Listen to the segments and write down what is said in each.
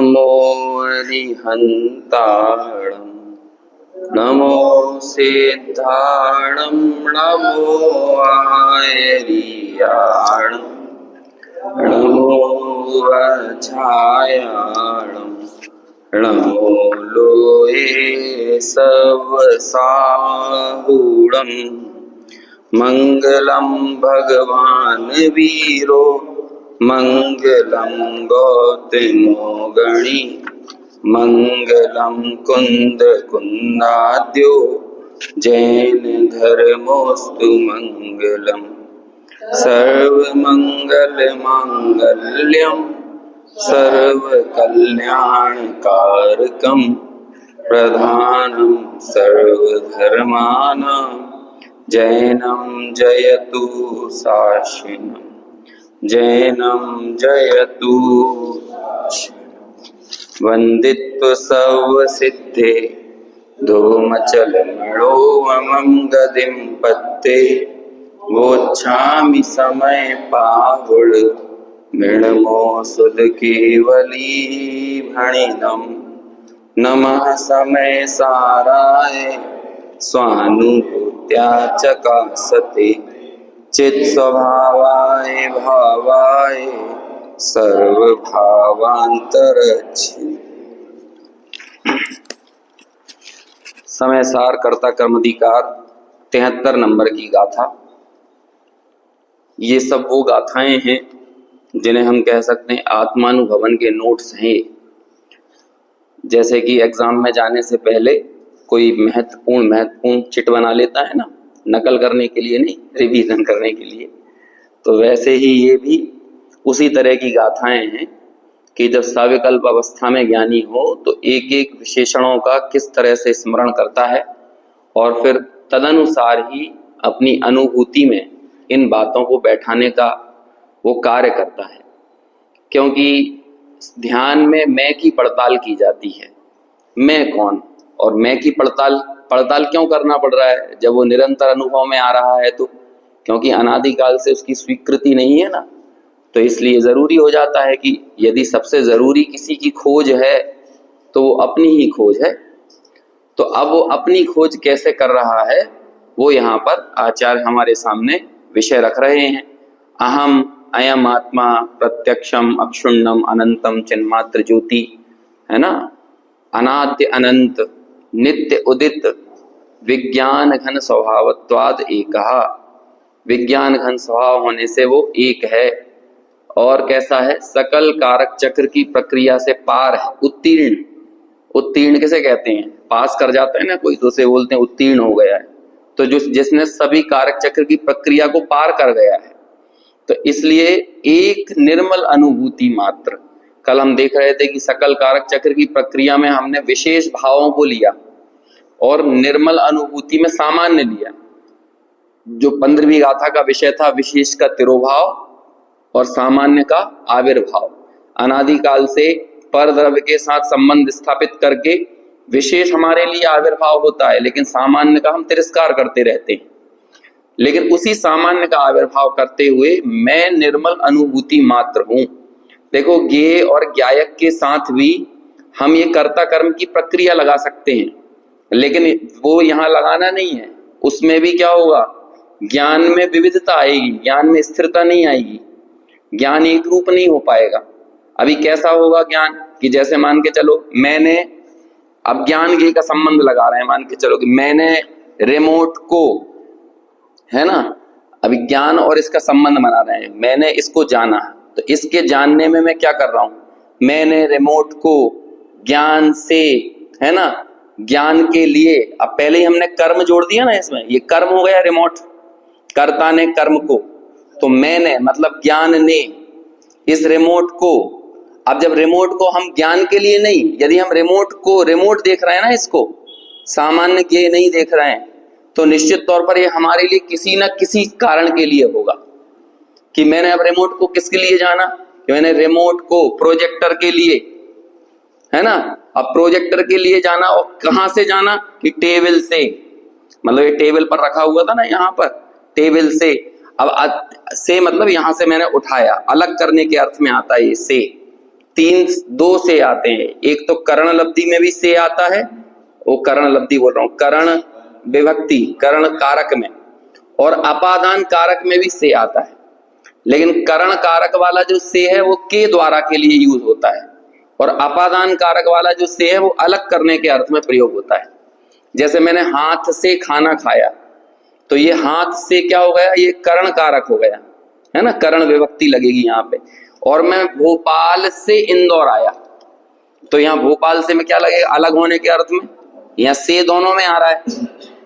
नमो अरिहन्ताणं नमो सिद्धाणं नमो आयर्याणं नमो वज्रायाणं नमो लोहे सवसाहूणं मंगलम भगवान वीरो मंगलम गौतमो गणी मंगलम कुंद कुंदाद्यो जैन धर्मोस्तु मंगलम सर्वमंगल मांगल्यम सर्वकल्याणकारकम प्रधानम सर्वधर्माणां जैनम जयतु साशिनम जैनम जयतु वंदित्व सर्वसिद्धे धूमचलमणोऽमं गदिं पत्ते वोच्छामि समय पाहुल मृणमो सुदकेवली भणिनम नमः समय साराय स्वानुभूत्या चकासते चित स्वभावाय भावाय सर्वभावांतरच्छिन्न। समय सार कर्ता कर्माधिकार 73 नंबर की गाथा। ये सब वो गाथाएं हैं जिन्हें हम कह सकते हैं आत्मानुभवन के नोट्स हैं। जैसे कि एग्जाम में जाने से पहले कोई महत्वपूर्ण चिट बना लेता है ना, नकल करने के लिए नहीं, रिवीजन करने के लिए। तो वैसे ही ये भी उसी तरह की गाथाएं हैं कि जब सविकल्प अवस्था में ज्ञानी हो तो एक एक विशेषणों का किस तरह से स्मरण करता है और फिर तदनुसार ही अपनी अनुभूति में इन बातों को बैठाने का वो कार्य करता है। क्योंकि ध्यान में मैं की पड़ताल की जाती है, मैं कौन, और मैं की पड़ताल क्यों करना पड़ रहा है जब वो निरंतर अनुभव में आ रहा है? तो क्योंकि अनादिकाल से उसकी स्वीकृति नहीं है ना, तो इसलिए जरूरी हो जाता है कि यदि सबसे जरूरी किसी की खोज है तो वो अपनी ही खोज है। तो अब वो अपनी खोज कैसे कर रहा है वो यहाँ पर आचार्य हमारे सामने विषय रख रहे हैं। अहम अयम आत्मा प्रत्यक्षम अक्षुण्णम अनंतम चिन्मात्र ज्योति, है ना, अनाद्य अनंत नित्य उदित विज्ञान घन स्वभावत्वाद एकहा। विज्ञान घन स्वभाव होने से वो एक है। और कैसा है? सकल कारक चक्र की प्रक्रिया से पार है, उत्तीर्ण। उत्तीर्ण किसे कहते हैं? पास कर जाता है ना कोई तो उसे बोलते हैं उत्तीर्ण हो गया है। तो जिसने सभी कारक चक्र की प्रक्रिया को पार कर गया है। तो इसलिए एक निर्मल अनुभूति मात्र। कल हम देख रहे थे कि सकल कारक चक्र की प्रक्रिया में हमने विशेष भावों को लिया और निर्मल अनुभूति में सामान्य लिया। जो 15वीं गाथा का विषय था विशेष का तिरोभाव और सामान्य का आविर्भाव। अनादिकाल से पर द्रव्य के साथ संबंध स्थापित करके विशेष हमारे लिए आविर्भाव होता है, लेकिन सामान्य का हम तिरस्कार करते रहते हैं। लेकिन उसी सामान्य का आविर्भाव करते हुए मैं निर्मल अनुभूति मात्र हूं। देखो, ज्ञेय और ज्ञायक के साथ भी हम ये कर्ता कर्म की प्रक्रिया लगा सकते हैं, लेकिन वो यहाँ लगाना नहीं है। उसमें भी क्या होगा? ज्ञान में विविधता आएगी, ज्ञान में स्थिरता नहीं आएगी, ज्ञान एक रूप नहीं हो पाएगा। अभी कैसा होगा ज्ञान कि जैसे मान के चलो मैंने, अब ज्ञान ज्ञेय का संबंध लगा रहे हैं, मान के चलो कि मैंने रिमोट को, है ना, अभी ज्ञान और इसका संबंध बना रहे हैं। मैंने इसको जाना, तो इसके जानने में मैं क्या कर रहा हूं? मैंने रिमोट को ज्ञान से, है ना, ज्ञान के लिए, अब पहले ही हमने कर्म जोड़ दिया ना इसमें, ये कर्म हो गया रिमोट, कर्ता ने कर्म को, तो मैंने मतलब ज्ञान ने इस रिमोट को, अब जब रिमोट को हम ज्ञान के लिए नहीं, यदि हम रिमोट को रिमोट देख रहे हैं ना, इसको सामान्य के नहीं देख रहे हैं, तो निश्चित तौर पर ये हमारे लिए किसी न किसी कारण के लिए होगा कि मैंने अब रिमोट को किसके लिए जाना, कि मैंने रिमोट को प्रोजेक्टर के लिए, है ना, अब प्रोजेक्टर के लिए जाना, और कहां से जाना कि टेबल से, मतलब ये टेबल पर रखा हुआ था ना, यहाँ पर टेबल से, अब से मतलब यहां से मैंने उठाया, अलग करने के अर्थ में आता है ये से, तीन दो से आते हैं। एक तो करण लब्धि में भी से आता है, वो करण लब्धि बोल रहा हूं, करण विभक्ति करण कारक में, और अपादान कारक में भी से आता है। लेकिन करण कारक वाला जो से है वो के द्वारा के लिए यूज होता है, और अपादान कारक वाला जो से है वो अलग करने के अर्थ में प्रयोग होता है। जैसे मैंने हाथ से खाना खाया, तो ये हाथ से क्या हो गया, ये करण कारक हो गया, है ना, करण विभक्ति लगेगी यहाँ पे। और मैं भोपाल से इंदौर आया, तो यहाँ भोपाल से में क्या लगेगा, अलग होने के अर्थ में। यहाँ से दोनों में आ रहा है,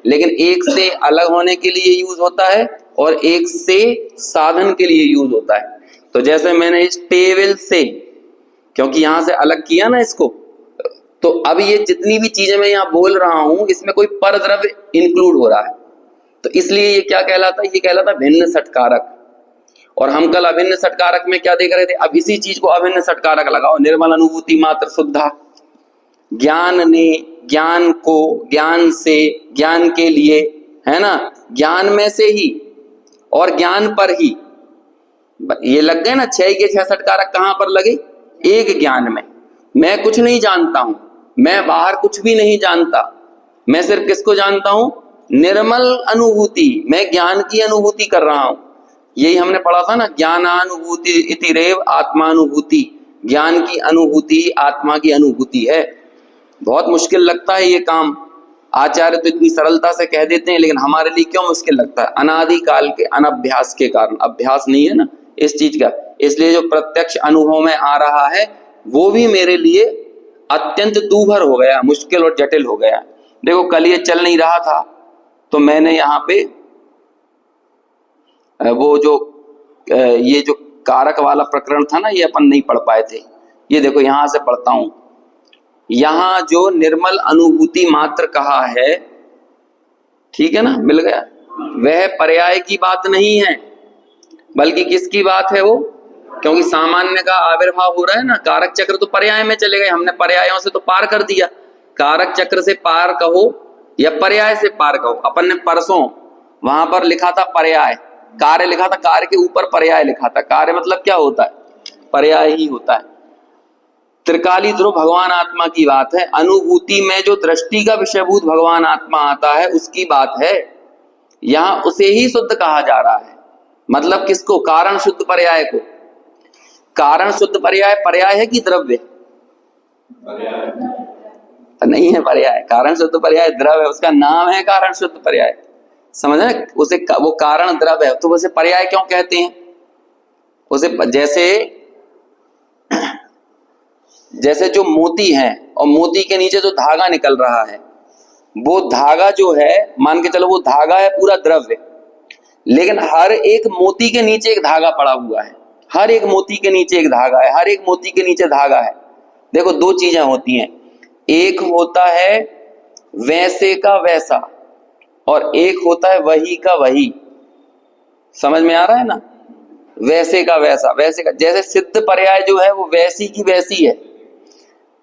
लेकिन एक से अलग होने के लिए यूज होता है और एक से साधन के लिए यूज होता है। तो जैसे मैंने इस टेबल से, क्योंकि यहां से अलग किया ना इसको, तो अब ये जितनी भी चीजें मैं यहाँ बोल रहा हूं इसमें कोई परद्रव्य इंक्लूड हो रहा है, तो इसलिए ये क्या कहलाता है, ये कहलाता भिन्न सटकारक। और हम कल अभिन्न सटकारक में क्या देख रहे थे, अब इसी चीज को अभिन्न सटकारक लगाओ। निर्मल अनुभूति मात्र शुद्धा, ज्ञान ने, ज्ञान को, ज्ञान से, ज्ञान के लिए, है ना, ज्ञान में से ही और ज्ञान पर ही। ये लग गए ना 6 के 6 सटकारक, कहां पर लगे, एक ज्ञान में। मैं कुछ नहीं जानता हूं, मैं बाहर कुछ भी नहीं जानता, मैं सिर्फ किसको जानता हूं, निर्मल अनुभूति, मैं ज्ञान की अनुभूति कर रहा हूं। यही हमने पढ़ा था ना, ज्ञानानुभूति इति रेव आत्मानुभूति, ज्ञान की अनुभूति आत्मा की अनुभूति है। बहुत मुश्किल लगता है ये काम, आचार्य तो इतनी सरलता से कह देते हैं, लेकिन हमारे लिए क्यों मुश्किल लगता है, अनादि काल के अनभ्यास के कारण। अभ्यास नहीं है ना इस चीज का, इसलिए जो प्रत्यक्ष अनुभव में आ रहा है वो भी मेरे लिए अत्यंत दूभर हो गया, मुश्किल और जटिल हो गया। देखो कल ये चल नहीं रहा था, तो मैंने यहाँ पे वो जो ये जो कारक वाला प्रकरण था ना, ये अपन नहीं पढ़ पाए थे। ये देखो यहां से पढ़ता हूं, यहां जो निर्मल अनुभूति मात्र कहा है, ठीक है ना, मिल गया, वह पर्याय की बात नहीं है, बल्कि किसकी बात है वो, क्योंकि सामान्य का आविर्भाव हो रहा है ना, कारक चक्र तो पर्याय में चले गए, हमने पर्यायों से तो पार कर दिया। कारक चक्र से पार कहो या पर्याय से पार कहो, अपन ने परसों वहां पर लिखा था पर्याय, कार्य लिखा था, कार्य के ऊपर पर्याय लिखा था। कार्य मतलब क्या होता है, पर्याय ही होता है। त्रिकाली ध्रुव भगवान आत्मा की बात है, अनुभूति में जो दृष्टि का विषयभूत भगवान आत्मा आता है उसकी बात है, यहां उसे ही शुद्ध कहा जा रहा है। मतलब किसको, कारण शुद्ध पर्याय को। कारण शुद्ध पर्याय पर्याय है कि द्रव्य, नहीं है पर्याय, कारण शुद्ध पर्याय द्रव्य है, उसका नाम है कारण शुद्ध पर्याय, समझ रहे, उसे वो कारण द्रव्य है, तो उसे पर्याय क्यों कहते हैं। उसे जैसे जो मोती है और मोती के नीचे जो धागा निकल रहा है, वो धागा जो है, मान के चलो वो धागा है पूरा द्रव्य, लेकिन हर एक मोती के नीचे एक धागा पड़ा हुआ है, हर एक मोती के नीचे एक धागा है, हर एक मोती के नीचे धागा है। देखो दो चीजें होती हैं, एक होता है वैसे का वैसा और एक होता है वही का वही। समझ में आ रहा है ना, वैसे का वैसा, वैसे का, जैसे सिद्ध पर्याय जो है वो वैसी की वैसी है,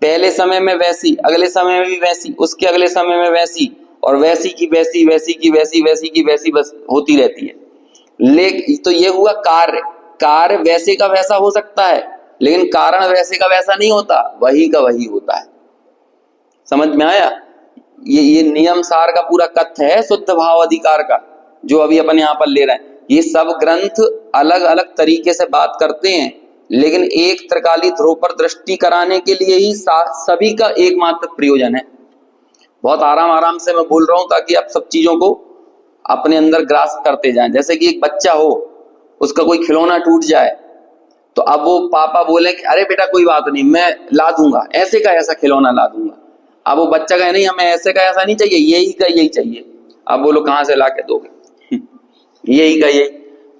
पहले समय में वैसी, अगले समय में भी वैसी, उसके अगले समय में वैसी, और वैसी की वैसी, वैसी की वैसी, वैसी की वैसी, बस होती रहती है। लेकिन तो ये हुआ कार्य, कार्य वैसे का वैसा हो सकता है, लेकिन कारण वैसे का वैसा नहीं होता, वही का वही होता है। समझ में आया, ये नियम सार का पूरा कथ्य है शुद्ध भाव अधिकार का, जो अभी अपन यहाँ पर ले रहे हैं। ये सब ग्रंथ अलग अलग तरीके से बात करते हैं, लेकिन एक त्रिकाली ध्रुव पर दृष्टि कराने के लिए ही सभी का एकमात्र प्रयोजन है। बहुत आराम आराम से मैं बोल रहा हूं ताकि आप सब चीजों को अपने अंदर ग्रास्प करते जाएं। जैसे कि एक बच्चा हो, उसका कोई खिलौना टूट जाए, तो अब वो पापा बोले कि अरे बेटा कोई बात नहीं, मैं ला दूंगा, ऐसे का ऐसा खिलौना ला दूंगा। अब वो बच्चा कहे नहीं, हमें ऐसे का ऐसा नहीं चाहिए, यही का यही चाहिए। अब बोलो कहां से ला के दोगे, यही का यही।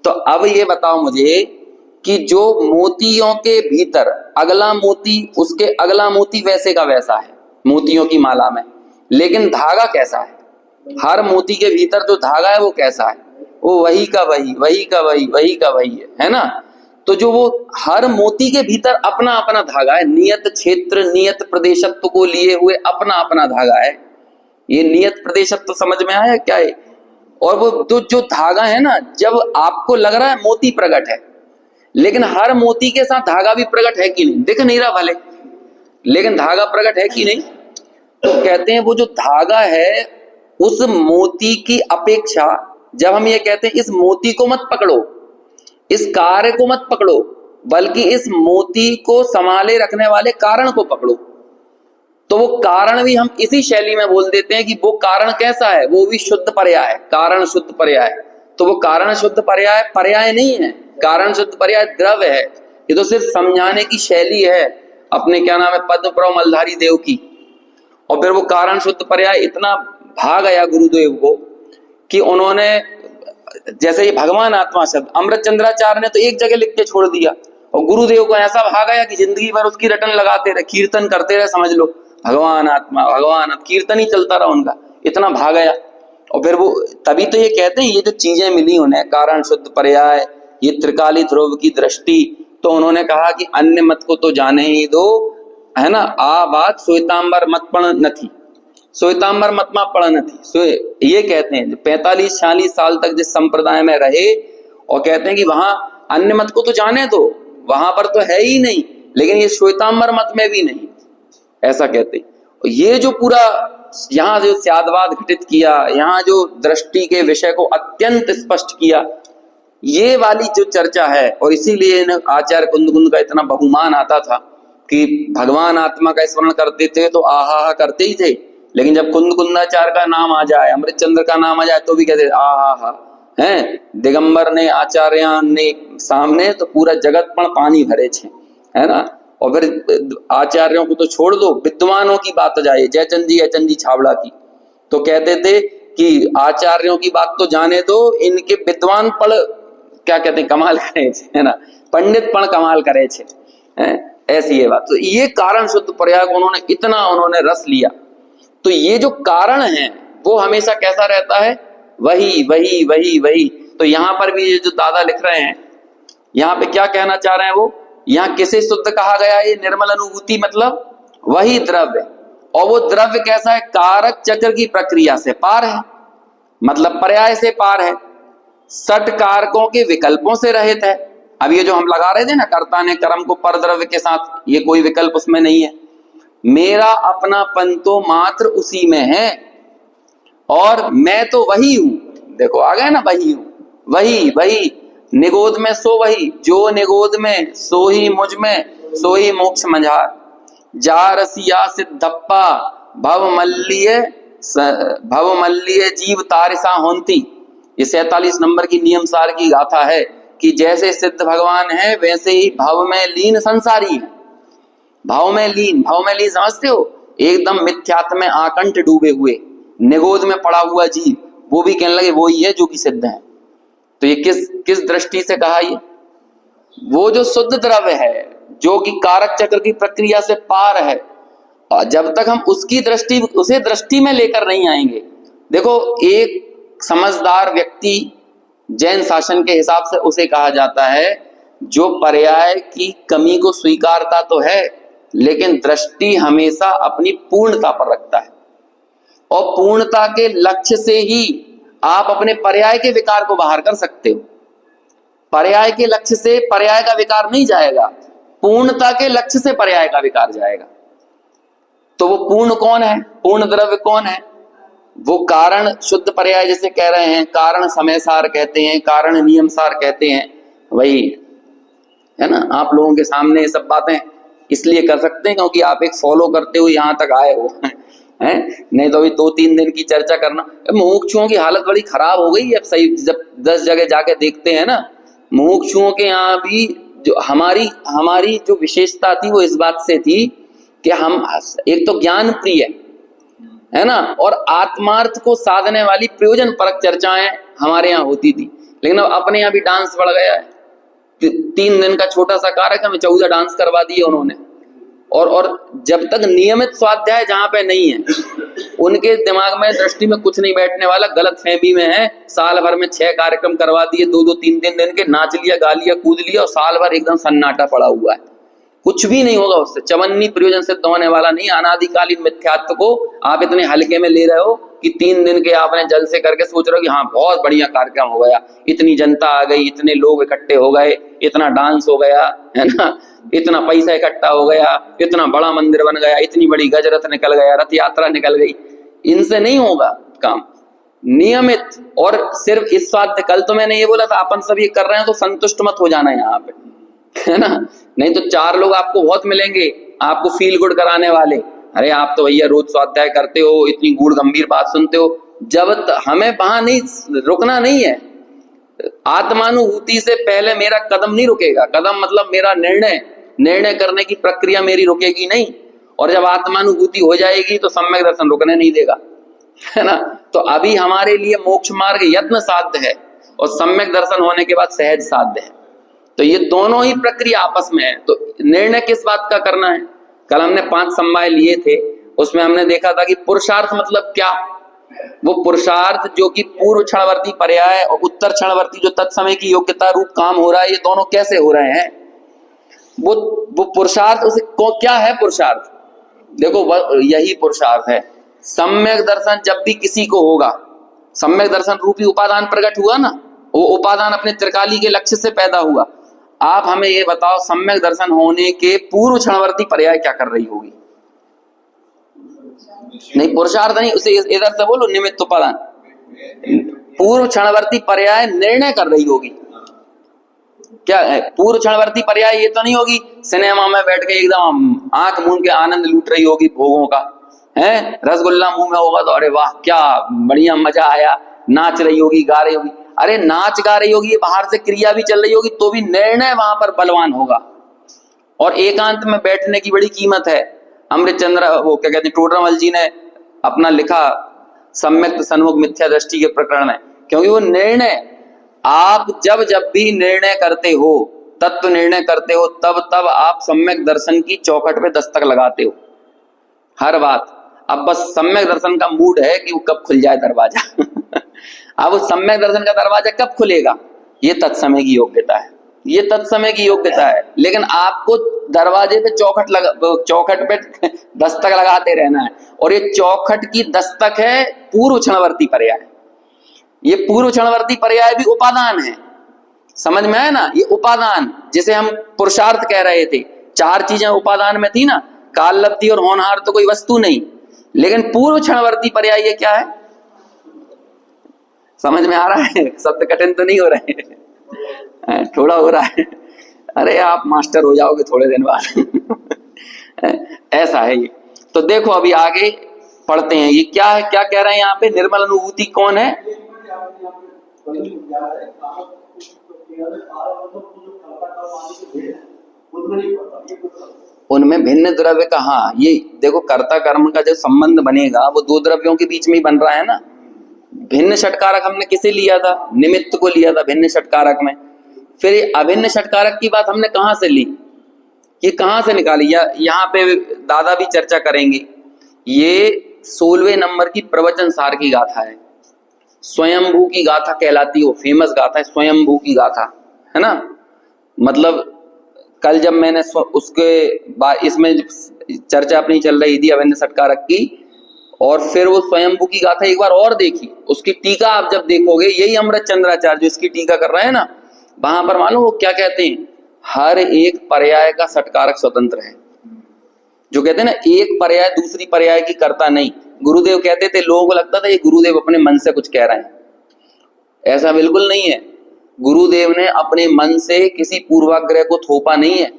तो अब ये बताओ मुझे कि जो मोतियों के भीतर अगला मोती, उसके अगला मोती वैसे का वैसा है मोतियों की माला में, लेकिन धागा कैसा है, हर मोती के भीतर जो धागा है वो कैसा है, वो वही का वही, वही का वही, वही का वही है ना। तो जो वो हर मोती के भीतर अपना अपना धागा है, नियत क्षेत्र नियत प्रदेशत्व को लिए हुए अपना अपना धागा है। ये नियत प्रदेशत्व समझ में आया क्या है। और वो जो धागा है ना, जब आपको लग रहा है मोती प्रकट है, लेकिन हर मोती के साथ धागा भी प्रकट है कि नहीं, दिख नहीं रहा भले, लेकिन धागा प्रकट है कि नहीं। तो कहते हैं वो जो धागा है उस मोती की अपेक्षा, जब हम ये कहते हैं इस मोती को मत पकड़ो, इस कार्य को मत पकड़ो, बल्कि इस मोती को संभाले रखने वाले कारण को पकड़ो, तो वो कारण भी हम इसी शैली में बोल देते हैं कि वो कारण कैसा है, वो भी शुद्ध पर्याय है, कारण शुद्ध पर्याय। तो वो कारण शुद्ध पर्याय पर्याय नहीं है, कारण शुद्ध पर्याय द्रव्य है। ये तो सिर्फ समझाने की शैली है अपने क्या नाम है पद्म प्रव मलधारी देव की। और फिर वो कारण शुद्ध पर्याय इतना भा गया गुरुदेव को कि उन्होंने, जैसे ये भगवान आत्मा शब्द अमृत चंद्राचार्य ने तो एक जगह लिख के छोड़ दिया, और गुरुदेव को ऐसा भा गया कि जिंदगी भर उसकी रटन लगाते रहे, कीर्तन करते रहे, समझ लो भगवान आत्मा भगवान, कीर्तन ही चलता रहा उनका, इतना भा गया। और फिर वो तभी तो ये कहते हैं ये जो चीजें मिली उन्हें, कारण शुद्ध पर्याय, ये त्रिकाली ध्रुव की दृष्टि, तो उन्होंने कहा कि अन्य मत को तो जाने ही दो, है ना, आ बात श्वेतांबर मत पण नथी, श्वेतांबर मत मा पढ़ नथी। ये कहते हैं 45-46 साल तक जिस संप्रदाय में रहे, और कहते हैं कि वहां अन्य मत को तो जाने दो, वहां पर तो है ही नहीं, लेकिन ये श्वेतांबर मत में भी नहीं, ऐसा कहते हैं। ये जो पूरा यहाँ जो स्यादवाद घटित किया, यहाँ जो दृष्टि के विषय को अत्यंत स्पष्ट किया, ये वाली जो चर्चा है, और इसीलिए आचार्य कुंद का इतना बहुमान आता था कि भगवान आत्मा का स्मरण करते थे तो आहा करते ही थे, लेकिन जब कुंदाचार्य का नाम आ जाए, अमृत चंद्र का नाम आ जाए, तो भी कहते आहा हैं, दिगंबर ने आचार्य ने सामने तो पूरा जगत पण पानी भरे छे, है ना। और फिर आचार्यों को तो छोड़ दो, विद्वानों की बात आ जाए, जयचंद जी छावड़ा की, तो कहते थे कि आचार्यों की बात तो जाने दो, इनके विद्वान पढ़ क्या कहते हैं कमाल करे छे, है ना, पंडित पण कमाल करे छे, ऐसी ये बात। तो ये कारण शुद्ध पर्याय को उन्होंने रस लिया। तो ये जो कारण है वो हमेशा कैसा रहता है, वही वही वही वही। तो यहाँ पर भी ये जो दादा लिख रहे हैं, यहाँ पे क्या कहना चाह रहे हैं वो, यहाँ किसे शुद्ध कहा गया है, ये निर्मल अनुभूति मतलब वही द्रव्य, और वो द्रव्य कैसा है, कारक चक्र की प्रक्रिया से पार है, मतलब पर्याय से पार है, सट कारकों के विकल्पों से रहित है। अब ये जो हम लगा रहे थे ना, कर्ता ने कर्म को पर द्रव्य के साथ, ये कोई विकल्प उसमें नहीं है। मेरा अपनापन तो मात्र उसी में है, और मैं तो वही हूं, देखो आ गया ना, वही हूं, वही वही, निगोद में सो वही, जो निगोद में सो ही मुझ में, सो ही मोक्ष मझार, जा रसिया सिद्धप्पा भव मल्लिय जीव तारिसा होंती। ये 47 नंबर की नियम सार की गाथा है कि जैसे सिद्ध भगवान है वैसे ही भाव में लीन संसारी है। भाव में लीन समझते हो, एकदम मिथ्यात्व में आकंठ डूबे हुए, निगोद में पड़ा हुआ जीव, वो भी कहने लगे वो ही है जो कि सिद्ध है। तो ये किस दृष्टि से कहा, ये वो जो शुद्ध द्रव्य है जो कि कारक चक्र की प्रक्रिया से पार है, और जब तक हम उसे दृष्टि में लेकर नहीं आएंगे। देखो एक समझदार व्यक्ति जैन शासन के हिसाब से उसे कहा जाता है जो पर्याय की कमी को स्वीकारता तो है, लेकिन दृष्टि हमेशा अपनी पूर्णता पर रखता है, और पूर्णता के लक्ष्य से ही आप अपने पर्याय के विकार को बाहर कर सकते हो। पर्याय के लक्ष्य से पर्याय का विकार नहीं जाएगा, पूर्णता के लक्ष्य से पर्याय का विकार जाएगा। तो वो पूर्ण कौन है, पूर्ण द्रव्य कौन है, वो कारण शुद्ध पर्याय जैसे कह रहे हैं, कारण समय सार कहते हैं, कारण नियम सार कहते हैं, वही है ना। आप लोगों के सामने ये सब बातें इसलिए कर सकते हैं क्योंकि आप एक फॉलो करते हुए यहाँ तक आए हो, हैं, नहीं तो अभी 2-3 दिन की चर्चा करना। मुमुक्षुओं की हालत बड़ी खराब हो गई है सही, जब 10 जगह जाके देखते हैं ना, मुमुक्षुओं के यहाँ भी जो हमारी जो विशेषता थी वो इस बात से थी कि हम एक तो ज्ञान प्रिय है ना, और आत्मार्थ को साधने वाली प्रयोजन परक चर्चाएं हमारे यहाँ होती थी। लेकिन अब अपने यहाँ भी डांस बढ़ गया है, 3 दिन का छोटा सा कार्यक्रम 14 डांस करवा दिए उन्होंने, और जब तक नियमित स्वाध्याय जहां पे नहीं है, उनके दिमाग में दृष्टि में कुछ नहीं बैठने वाला, गलत फहमी में है। साल भर में 6 कार्यक्रम करवा दिए, 2-2, 3-3 दिन के, नाच लिया, गा लिया, कूद लिया, और साल भर एकदम सन्नाटा पड़ा हुआ है। कुछ भी नहीं होगा उससे, चवन्नी प्रयोजन सिद्ध होने वाला नहीं। अनादिकालीन मिथ्यात्व को आप इतने हल्के में ले रहे हो कि 3 दिन के आपने जल से करके सोच रहे हो कि हाँ बहुत बढ़िया कार्यक्रम हो गया, इतनी जनता आ गई, इतने लोग इकट्ठे हो गए, इतना डांस हो गया, है ना, इतना पैसा इकट्ठा हो गया, इतना बड़ा मंदिर बन गया, इतनी बड़ी गजरथ निकल गया, रथ यात्रा निकल गई। इनसे नहीं होगा काम। नियमित और सिर्फ इस स्वाद, कल तो मैंने ये बोला था अपन सब ये कर रहे हैं तो संतुष्ट मत हो जाना यहाँ पे, है ना, नहीं तो 4 लोग आपको बहुत मिलेंगे आपको फील गुड कराने वाले, अरे आप तो भैया रोज स्वाध्याय करते हो, इतनी गूढ़ गंभीर बात सुनते हो। जब हमें वहां नहीं रुकना नहीं है, आत्मानुभूति से पहले मेरा कदम नहीं रुकेगा। कदम मतलब मेरा निर्णय करने की प्रक्रिया मेरी रुकेगी नहीं। और जब आत्मानुभूति हो जाएगी तो सम्यक दर्शन रुकने नहीं देगा, है ना। तो अभी हमारे लिए मोक्ष मार्ग यत्न साध्य है और सम्यक दर्शन होने के बाद सहज साध्य है। तो ये दोनों ही प्रक्रिया आपस में है। तो निर्णय किस बात का करना है? कल हमने 5 समवाय लिए थे, उसमें हमने देखा था कि पुरुषार्थ मतलब क्या। वो पुरुषार्थ जो कि पूर्व क्षणवर्ती पर्याय और उत्तर क्षणवर्ती जो तत्समय की योग्यता रूप काम हो रहा है, ये दोनों कैसे हो रहे हैं। वो पुरुषार्थ उसे क्या है पुरुषार्थ? देखो यही पुरुषार्थ है। सम्यक दर्शन जब भी किसी को होगा, सम्यक दर्शन रूपी उपादान प्रकट हुआ ना, वो उपादान अपने त्रिकाली के लक्ष्य से पैदा हुआ। आप हमें ये बताओ सम्यक दर्शन होने के पूर्व क्षणवर्ती पर्याय क्या कर रही होगी? नहीं, पुरुषार्थ नहीं, उसे इधर से बोलो निमित्त उपादान। पूर्व क्षणवर्ती पर्याय निर्णय कर रही होगी। क्या है पूर्व क्षणवर्ती पर्याय? ये तो नहीं होगी सिनेमा में बैठ के एकदम आंख मूंद के आनंद लूट रही होगी भोगों का, है, रसगुल्ला मुंह में होगा तो अरे वाह क्या बढ़िया मजा आया, नाच रही होगी, गा रही होगी। अरे नाच गा रही होगी, बाहर से क्रिया भी चल रही होगी, तो भी निर्णय वहां पर बलवान होगा। और एकांत में बैठने की बड़ी कीमत है। अमृत चंद्र वो क्या कहते हैं टोडरमल जी ने अपना लिखा सम्यक सन्मुख मिथ्या दृष्टि के प्रकरण में, क्योंकि वो निर्णय आप जब भी निर्णय करते हो, तत्व निर्णय करते हो, तब आप सम्यक दर्शन की चौखट पे दस्तक लगाते हो हर बात। अब बस सम्यक दर्शन का मूड है कि वो कब खुल जाए दरवाजा अब उस सम्यक दर्शन का दरवाजा कब खुलेगा? ये तत्समय की योग्यता है, ये तत्समय की योग्यता है। लेकिन आपको दरवाजे पे चौखट पे दस्तक लगाते रहना है। और ये चौखट की दस्तक है पूर्व क्षणवर्ती पर्याय। ये पूर्व क्षणवर्ती पर्याय भी उपादान है, समझ में आया ना। ये उपादान जिसे हम पुरुषार्थ कह रहे थे, 4 चीजें उपादान में थी ना, काल लब्धि और होनहार तो कोई वस्तु नहीं। लेकिन पूर्व क्षणवर्ती पर्याय ये क्या है? समझ में आ रहा है? शब्द कठिन तो नहीं हो रहे हैं, थोड़ा हो रहा है। अरे आप मास्टर हो जाओगे थोड़े दिन बाद ऐसा है ये। तो देखो अभी आगे पढ़ते हैं, ये क्या है, क्या कह रहे हैं यहाँ पे? निर्मल अनुभूति कौन है? उनमें भिन्न द्रव्य का, हाँ ये देखो कर्ता कर्म का जो संबंध बनेगा वो 2 द्रव्यों के बीच में ही बन रहा है ना। भिन्न षटकारक हमने किसे लिया था? निमित्त को लिया था भिन्न षटकारक में। फिर ये अभिन्न षटकारक की बात हमने कहां से ली, ये कहां से निकाली? यहाँ पे दादा भी चर्चा करेंगे। ये 16वें नंबर की प्रवचन सार की गाथा है, स्वयंभू की गाथा कहलाती, वो फेमस गाथा है स्वयंभू की गाथा, है ना। मतलब कल जब मैंने उसके बाद इसमें चर्चा अपनी चल रही थी अभिन्न षटकारक की, और फिर वो स्वयंभू की गाथा एक बार और देखी, उसकी टीका आप जब देखोगे, यही अमृत चंद्राचार्य जो इसकी टीका कर रहे हैं ना, वहां पर मालूम वो क्या कहते हैं? हर एक पर्याय का षटकारक स्वतंत्र है। जो कहते हैं ना एक पर्याय दूसरी पर्याय की करता नहीं। गुरुदेव कहते थे, लोगों को लगता था ये गुरुदेव अपने मन से कुछ कह रहे हैं, ऐसा बिल्कुल नहीं है। गुरुदेव ने अपने मन से किसी पूर्वाग्रह को थोपा नहीं है।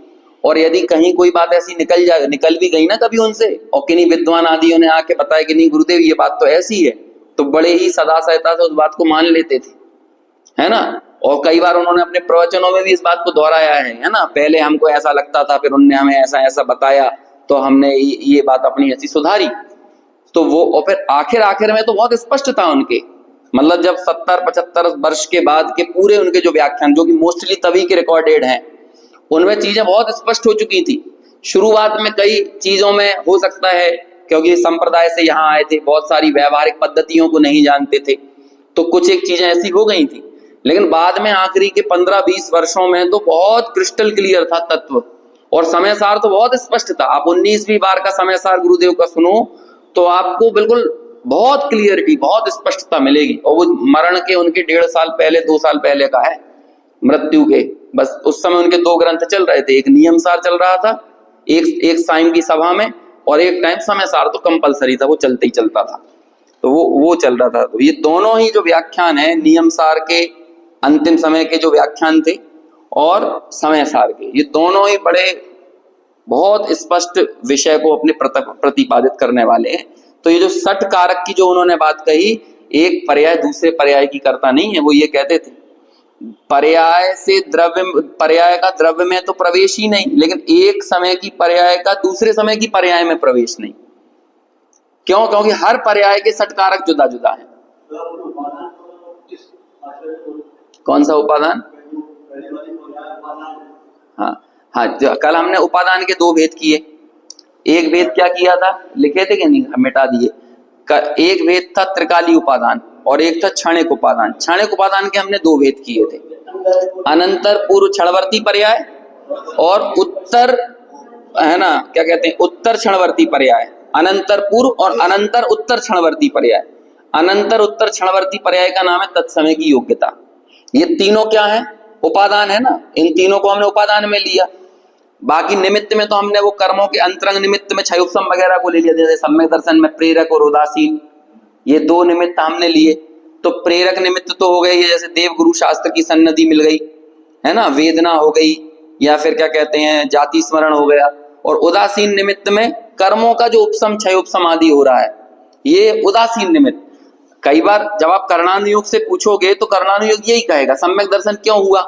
और यदि कहीं कोई बात ऐसी निकल भी गई ना कभी उनसे, और किन्हीं विद्वान आदियों ने आके बताया कि नहीं गुरुदेव ये बात तो ऐसी है, तो बड़े ही सदा सहता से उस बात को मान लेते थे, है ना। और कई बार उन्होंने अपने प्रवचनों में भी इस बात को दोहराया है ना। पहले हमको ऐसा लगता था, फिर उन्होंने हमें ऐसा ऐसा बताया, तो हमने ये बात अपनी ऐसी सुधारी। तो वो और फिर आखिर में तो बहुत स्पष्ट था उनके, मतलब जब 70-75 वर्ष के बाद के पूरे उनके जो व्याख्यान, जो कि मोस्टली तभी के रिकॉर्डेड हैं, उनमें चीजें बहुत स्पष्ट हो चुकी थी। शुरुआत में कई चीजों में हो सकता है क्योंकि संप्रदाय से यहाँ आए थे, बहुत सारी व्यवहारिक पद्धतियों को नहीं जानते थे, तो कुछ एक चीजें ऐसी हो गई थी। लेकिन बाद में आखिरी के 15-20 वर्षों में तो बहुत क्रिस्टल क्लियर था तत्व। और समय सार तो बहुत स्पष्ट था। आप 19वीं बार का समय सार गुरुदेव का सुनो तो आपको बिल्कुल बहुत क्लियरिटी, बहुत स्पष्टता मिलेगी। और वो मरण के उनके 1.5 साल पहले, 2 साल पहले का है, मृत्यु के। बस उस समय उनके 2 ग्रंथ चल रहे थे, एक नियम सार चल रहा था एक साइम की सभा में, और एक टाइम समय सार तो कंपलसरी था, वो चलते ही चलता था। तो वो चल रहा था। तो ये दोनों ही जो व्याख्यान है, नियम सार के अंतिम समय के जो व्याख्यान थे और समय सार के, ये दोनों ही बड़े बहुत स्पष्ट विषय को अपने प्रतिपादित करने वाले हैं। तो ये जो सठ कारक की जो उन्होंने बात कही, एक पर्याय दूसरे पर्याय की करता नहीं है। वो ये कहते थे पर्याय से द्रव्य, पर्याय का द्रव्य में तो प्रवेश ही नहीं, लेकिन एक समय की पर्याय का दूसरे समय की पर्याय में प्रवेश नहीं। क्यों? क्योंकि हर पर्याय के सठ कारक जुदा जुदा है। कौन सा उपादान? हाँ, कल हमने उपादान के 2 भेद किए। एक भेद क्या किया था, लिखे थे कि नहीं, मिटा दिए। एक भेद था त्रिकाली उपादान और एक था क्षणिक उपादान। क्षणिक उपादान के हमने 2 भेद किए थे, अनंतर पूर्व क्षणवर्ती पर्याय और उत्तर, है ना, क्या कहते हैं, उत्तर क्षणवर्ती पर्याय। अनंतर पूर्व और अनंतर उत्तर क्षणवर्ती पर्याय। अनंतर उत्तर क्षणवर्ती पर्याय का नाम है तत्समय की योग्यता। ये तीनों क्या है? उपादान है ना। इन तीनों को हमने उपादान में लिया। बाकी निमित्त में तो हमने वो कर्मों के अंतरंग निमित्त में क्षयोपम वगैरह को ले लिया। जैसे सम्यक दर्शन में प्रेरक और उदासीन, ये 2 निमित्त हमने लिए। तो प्रेरक निमित्त तो हो गई, जैसे देव गुरु शास्त्र की सन्नति मिल गई, है ना, वेदना हो गई, या फिर क्या कहते हैं जाति स्मरण हो गया। और उदासीन निमित्त में कर्मों का जो उपशम क्षयोपम आदि हो रहा है, ये उदासीन निमित्त। कई बार जब आप कर्णानुयोग से पूछोगे तो कर्णानुयोग यही कहेगा सम्यक दर्शन क्यों हुआ।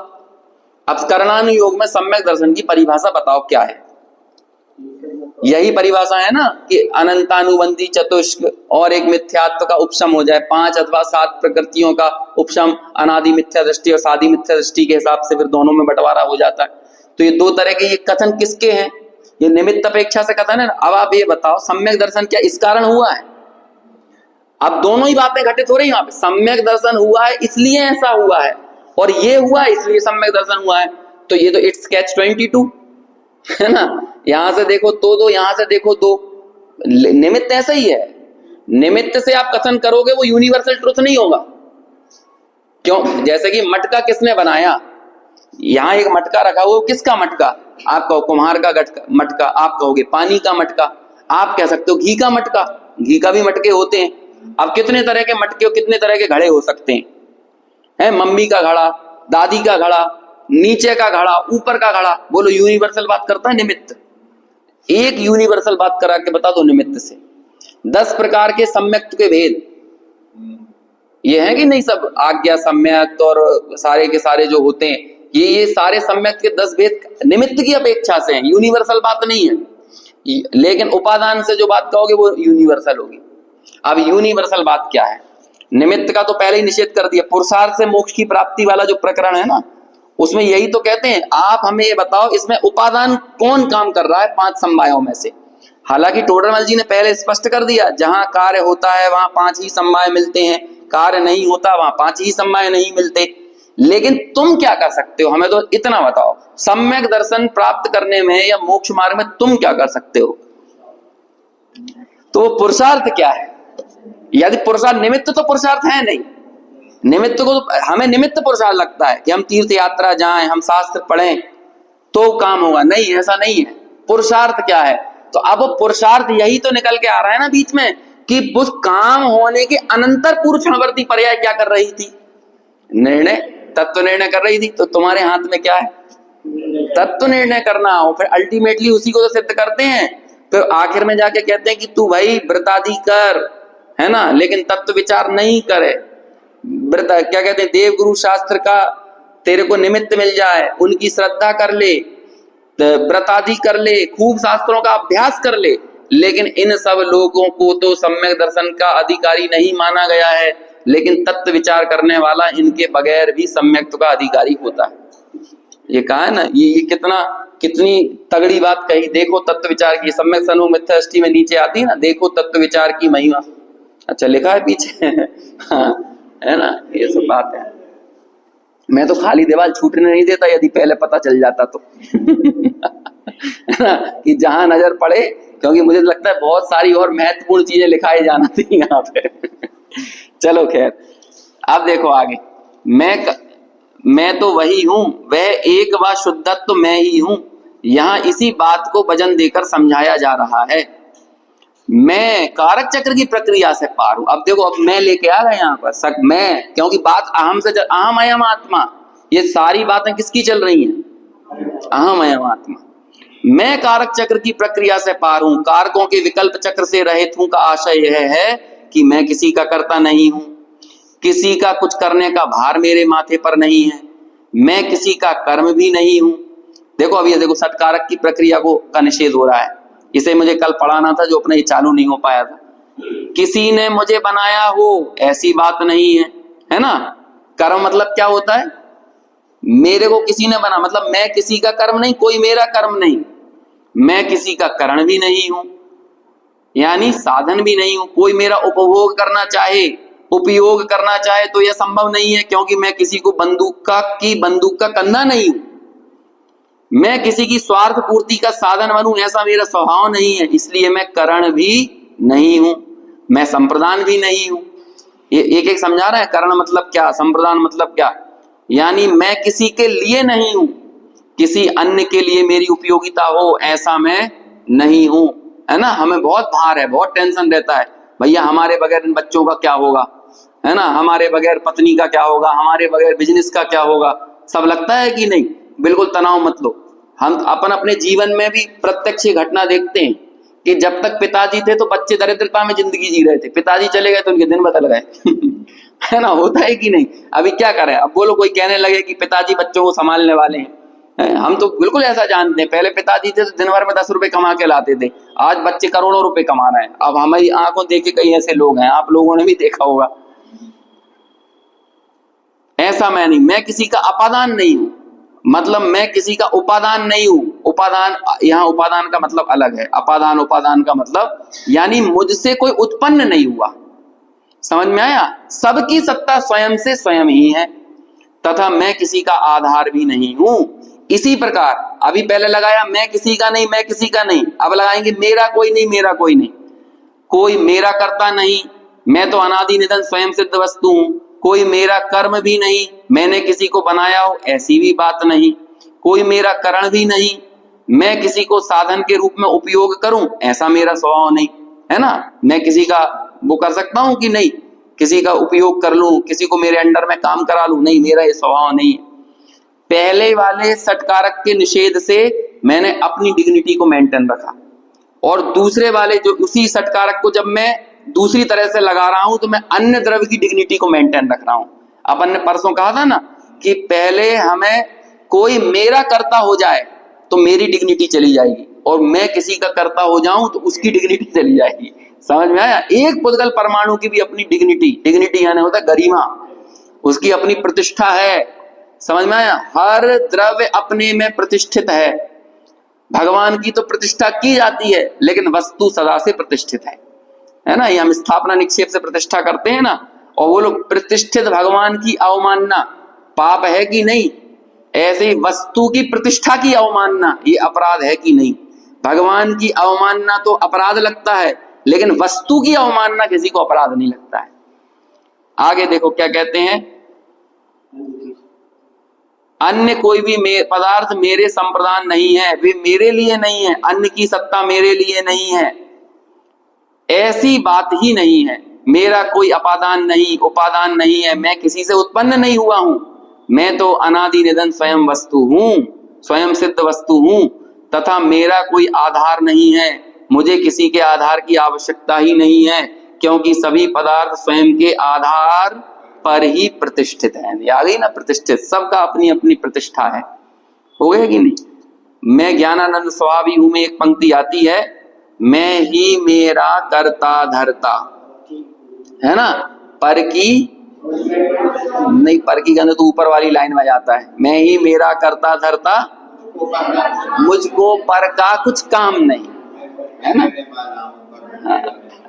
अब कर्णानुयोग में सम्यक दर्शन की परिभाषा बताओ क्या है? यही परिभाषा है ना कि अनंतानुबंधी चतुष्क और एक मिथ्यात्व का उपशम हो जाए, 5 अथवा 7 प्रकृतियों का उपशम, अनादि मिथ्या दृष्टि और सादी मिथ्या दृष्टि के हिसाब से फिर दोनों में बंटवारा हो जाता है। तो ये 2 तरह के ये कथन किसके हैं? ये निमित्त अपेक्षा से कथन है। अब आप ये बताओ सम्यक दर्शन क्या इस कारण हुआ है? अब दोनों ही बातें घटित हो रही हैं। सम्यक दर्शन हुआ है इसलिए ऐसा हुआ है, और ये हुआ है इसलिए सम्यक दर्शन हुआ है। तो ये तो इट्स कैच 22 है ना। यहां से देखो तो 2, यहां से देखो 2, निमित्त ऐसा ही है। निमित्त से आप कथन करोगे वो यूनिवर्सल ट्रुथ नहीं होगा। क्यों? जैसे कि मटका किसने बनाया, यहां एक मटका रखा हुआ, किसका मटका? आप कहो कुम्हार का मटका, आप कहोगे पानी का मटका, आप कह सकते हो घी का मटका, घी का भी मटके होते हैं। अब कितने तरह के मटके और कितने तरह के घड़े हो सकते हैं? मम्मी का घड़ा, दादी का घड़ा, नीचे का घड़ा, ऊपर का घड़ा। बोलो यूनिवर्सल बात करता है निमित्त? एक यूनिवर्सल बात करा के बता दो निमित्त से। 10 प्रकार के सम्यक्त के भेद ये है कि नहीं, सब आज्ञा सम्यक्त और सारे के सारे जो होते हैं, ये सारे सम्यक्त के 10 भेद निमित्त की अपेक्षा से हैं, यूनिवर्सल बात नहीं है। लेकिन उपादान से जो बात कहोगे वो यूनिवर्सल होगी। अब यूनिवर्सल बात क्या है? निमित्त का तो पहले ही निषेध कर दिया। पुरुषार्थ से मोक्ष की प्राप्ति वाला जो प्रकरण है ना, उसमें यही तो कहते हैं आप हमें ये बताओ इसमें उपादान कौन काम कर रहा है 5 समवायों में से। हालांकि टोडरमल जी ने पहले स्पष्ट कर दिया जहां कार्य होता है वहां 5 ही समवाय मिलते हैं, कार्य नहीं होता वहां 5 ही समवाय नहीं मिलते। लेकिन तुम क्या कर सकते हो, हमें तो इतना बताओ, सम्यक दर्शन प्राप्त करने में या मोक्ष मार्ग में तुम क्या कर सकते हो? तो वो पुरुषार्थ क्या है? यदि पुरुषार्थ, निमित्त तो पुरुषार्थ है नहीं। निमित्त को हमें निमित्त पुरुषार्थ लगता है कि हम तीर्थ यात्रा जाएं, हम शास्त्र पढ़ें तो काम होगा। नहीं, ऐसा नहीं है। पुरुषार्थ क्या है? तो अब पुरुषार्थ यही तो निकल के आ रहा है ना बीच में कि उस काम होने के अनंतर पूर्व क्षणवर्ती पर्याय क्या कर रही थी? निर्णय, तत्व निर्णय कर रही थी। तो तुम्हारे हाथ में क्या है? तत्व निर्णय करना। और फिर अल्टीमेटली उसी को तो सिद्ध करते हैं। फिर आखिर में जाके कहते हैं कि तू भाई व्रतादि कर, है ना, लेकिन तत्व विचार नहीं करे। व्रत क्या कहते हैं, देव गुरु शास्त्र का तेरे को निमित्त मिल जाए, उनकी श्रद्धा कर ले, व्रतादि कर ले, खूब शास्त्रों का अभ्यास कर ले, लेकिन इन सब लोगों को तो सम्यक दर्शन का अधिकारी नहीं माना गया है। लेकिन तत्व विचार करने वाला इनके बगैर भी सम्यक का अधिकारी होता है। ये कहा है ना, ये कितनी तगड़ी बात कही। देखो तत्व विचार की, सम्यक सनु मिथ्या दृष्टि में नीचे आती है ना, देखो तत्व विचार की महिमा। अच्छा लिखा है पीछे हाँ, है ना, ये सब बात है। मैं तो खाली दीवार छूटने नहीं देता यदि पहले पता चल जाता तो है ना, कि जहां नजर पड़े, क्योंकि मुझे लगता है बहुत सारी और महत्वपूर्ण चीजें लिखाई जाना थी यहाँ पे। चलो खैर, अब देखो आगे, मैं तो वही हूं, वह एक व शुद्धत्व तो मैं ही हूं। यहां इसी बात को वजन देकर समझाया जा रहा है। मैं कारक चक्र की प्रक्रिया से पार हूं। अब देखो, अब मैं लेके आ गए यहाँ पर मैं, क्योंकि बात अहम से अहम अयम आत्मा, ये सारी बातें किसकी चल रही हैं? अहम अयम आत्मा। मैं कारक चक्र की प्रक्रिया से पार हूं, कारकों के विकल्प चक्र से रहित हूं का आशय यह है कि मैं किसी का कर्ता नहीं हूं, किसी का कुछ करने का भार मेरे माथे पर नहीं है, मैं किसी का कर्म भी नहीं हूं। देखो अब ये देखो, सत्कारक की प्रक्रिया का निषेध हो रहा है। इसे मुझे कल पढ़ाना था, जो अपने चालू नहीं हो पाया था। किसी ने मुझे बनाया हो, ऐसी बात नहीं है, है ना। कर्म मतलब क्या होता है? मेरे को किसी ने बना, मतलब मैं किसी का कर्म नहीं, कोई मेरा कर्म नहीं, मैं किसी का कारण भी नहीं हूं, यानी साधन भी नहीं हूं। कोई मेरा उपभोग करना चाहे, उपयोग करना चाहे तो यह संभव नहीं है, क्योंकि मैं किसी को बंदूक का कंधा नहीं हूं। मैं किसी की स्वार्थ पूर्ति का साधन बनूं, ऐसा मेरा स्वभाव नहीं है, इसलिए मैं करण भी नहीं हूं, मैं संप्रदान भी नहीं हूं। ये एक एक समझा रहा है, करण मतलब क्या, संप्रदान मतलब क्या। यानी मैं किसी के लिए नहीं हूं, किसी अन्य के लिए मेरी उपयोगिता हो, ऐसा मैं नहीं हूं, है ना। हमें बहुत भार है, बहुत टेंशन रहता है, भैया हमारे बगैर इन बच्चों का क्या होगा, है ना, हमारे बगैर पत्नी का क्या होगा, हमारे बगैर बिजनेस का क्या होगा, सब लगता है कि नहीं। बिल्कुल तनाव मत लो। हम अपने जीवन में भी प्रत्यक्ष घटना देखते हैं कि जब तक पिताजी थे तो बच्चे दरिद्रता में जिंदगी जी रहे थे, पिताजी चले गए तो उनके दिन बदल गए। है ना, होता है कि नहीं। अभी क्या करें, अब बोलो कोई कहने लगे कि पिताजी बच्चों को संभालने वाले हैं, हम तो बिल्कुल ऐसा जानते हैं। पहले पिताजी थे तो दिन भर में 10 रुपए कमा के लाते थे, आज बच्चे करोड़ों रुपए कमा रहे हैं। अब हमारी आंखों देखे कई ऐसे लोग हैं, आप लोगों ने भी देखा होगा। ऐसा मैं नहीं, मैं किसी का अपादान नहीं हूं, मतलब मैं किसी का उपादान नहीं हूं। उपादान, यहां उपादान का मतलब अलग है, अपादान उपादान का मतलब यानी मुझसे कोई उत्पन्न नहीं हुआ। समझ में आया। सबकी सत्ता स्वयं से स्वयं ही है, तथा मैं किसी का आधार भी नहीं हूं। इसी प्रकार अभी पहले लगाया मैं किसी का नहीं, मैं किसी का नहीं, अब लगाएंगे मेरा कोई नहीं, मेरा कोई नहीं, कोई मेरा कर्ता नहीं, मैं तो अनादि निधन स्वयं सिद्ध वस्तु हूं। कोई मेरा कर्म भी नहीं, मैंने किसी को बनाया हो, ऐसी भी बात नहीं। कोई मेरा करण भी नहीं, मैं किसी को साधन के रूप में उपयोग करूं, ऐसा मेरा स्वभाव नहीं, है ना। मैं किसी का वो कर सकता हूं कि नहीं, किसी का उपयोग कर लूं, किसी को मेरे अंडर में काम करा लूं, नहीं, मेरा ये स्वभाव नहीं है। पहले वाले सटकारक के निषेध से मैंने अपनी डिग्निटी को मेंटेन रखा, और दूसरे वाले जो उसी सटकारक को जब मैं दूसरी तरह से लगा रहा हूं तो मैं अन्य द्रव्य की डिग्निटी को मेंटेन रख रहा हूं। अपन ने परसों कहा था ना कि पहले हमें कोई मेरा कर्ता हो जाए तो मेरी डिग्निटी चली जाएगी, और मैं किसी का कर्ता हो जाऊं तो उसकी डिग्निटी चली जाएगी। समझ में आया। एक पुद्गल परमाणु की भी अपनी डिग्निटी यानी होता है गरिमा, उसकी अपनी प्रतिष्ठा है। समझ में आया। हर द्रव्य अपने में प्रतिष्ठित है। भगवान की तो प्रतिष्ठा की जाती है, लेकिन वस्तु सदा से प्रतिष्ठित है ना। ये हम स्थापना निक्षेप से प्रतिष्ठा करते हैं ना, और वो लोग प्रतिष्ठित भगवान की अवमानना पाप है कि नहीं, ऐसे ही वस्तु की प्रतिष्ठा की अवमानना ये अपराध है कि नहीं। भगवान की अवमानना तो अपराध लगता है, लेकिन वस्तु की अवमानना किसी को अपराध नहीं लगता है। आगे देखो क्या कहते हैं, अन्य कोई भी पदार्थ मेरे संप्रदान नहीं है, वे मेरे लिए नहीं है, अन्य की सत्ता मेरे लिए नहीं है, ऐसी बात ही नहीं है। मेरा कोई अपादान नहीं, उपादान नहीं है, मैं किसी से उत्पन्न नहीं हुआ हूं, मैं तो अनादि निधन स्वयं वस्तु हूं, स्वयं सिद्ध वस्तु हूं, तथा मेरा कोई आधार नहीं है, मुझे किसी के आधार की आवश्यकता ही नहीं है, क्योंकि सभी पदार्थ स्वयं के आधार पर ही प्रतिष्ठित है। आ गई ना प्रतिष्ठित, सबका अपनी अपनी प्रतिष्ठा है। हो गया कि नहीं। मैं ज्ञानानंद स्वभावी हूं में एक पंक्ति आती है, मैं ही मेरा कर्ता धर्ता, है ना। पर की नहीं, पर की के अंदर तो ऊपर वाली लाइन में जाता है, मैं ही मेरा कर्ता धर्ता, मुझको पर का कुछ काम नहीं, है ना।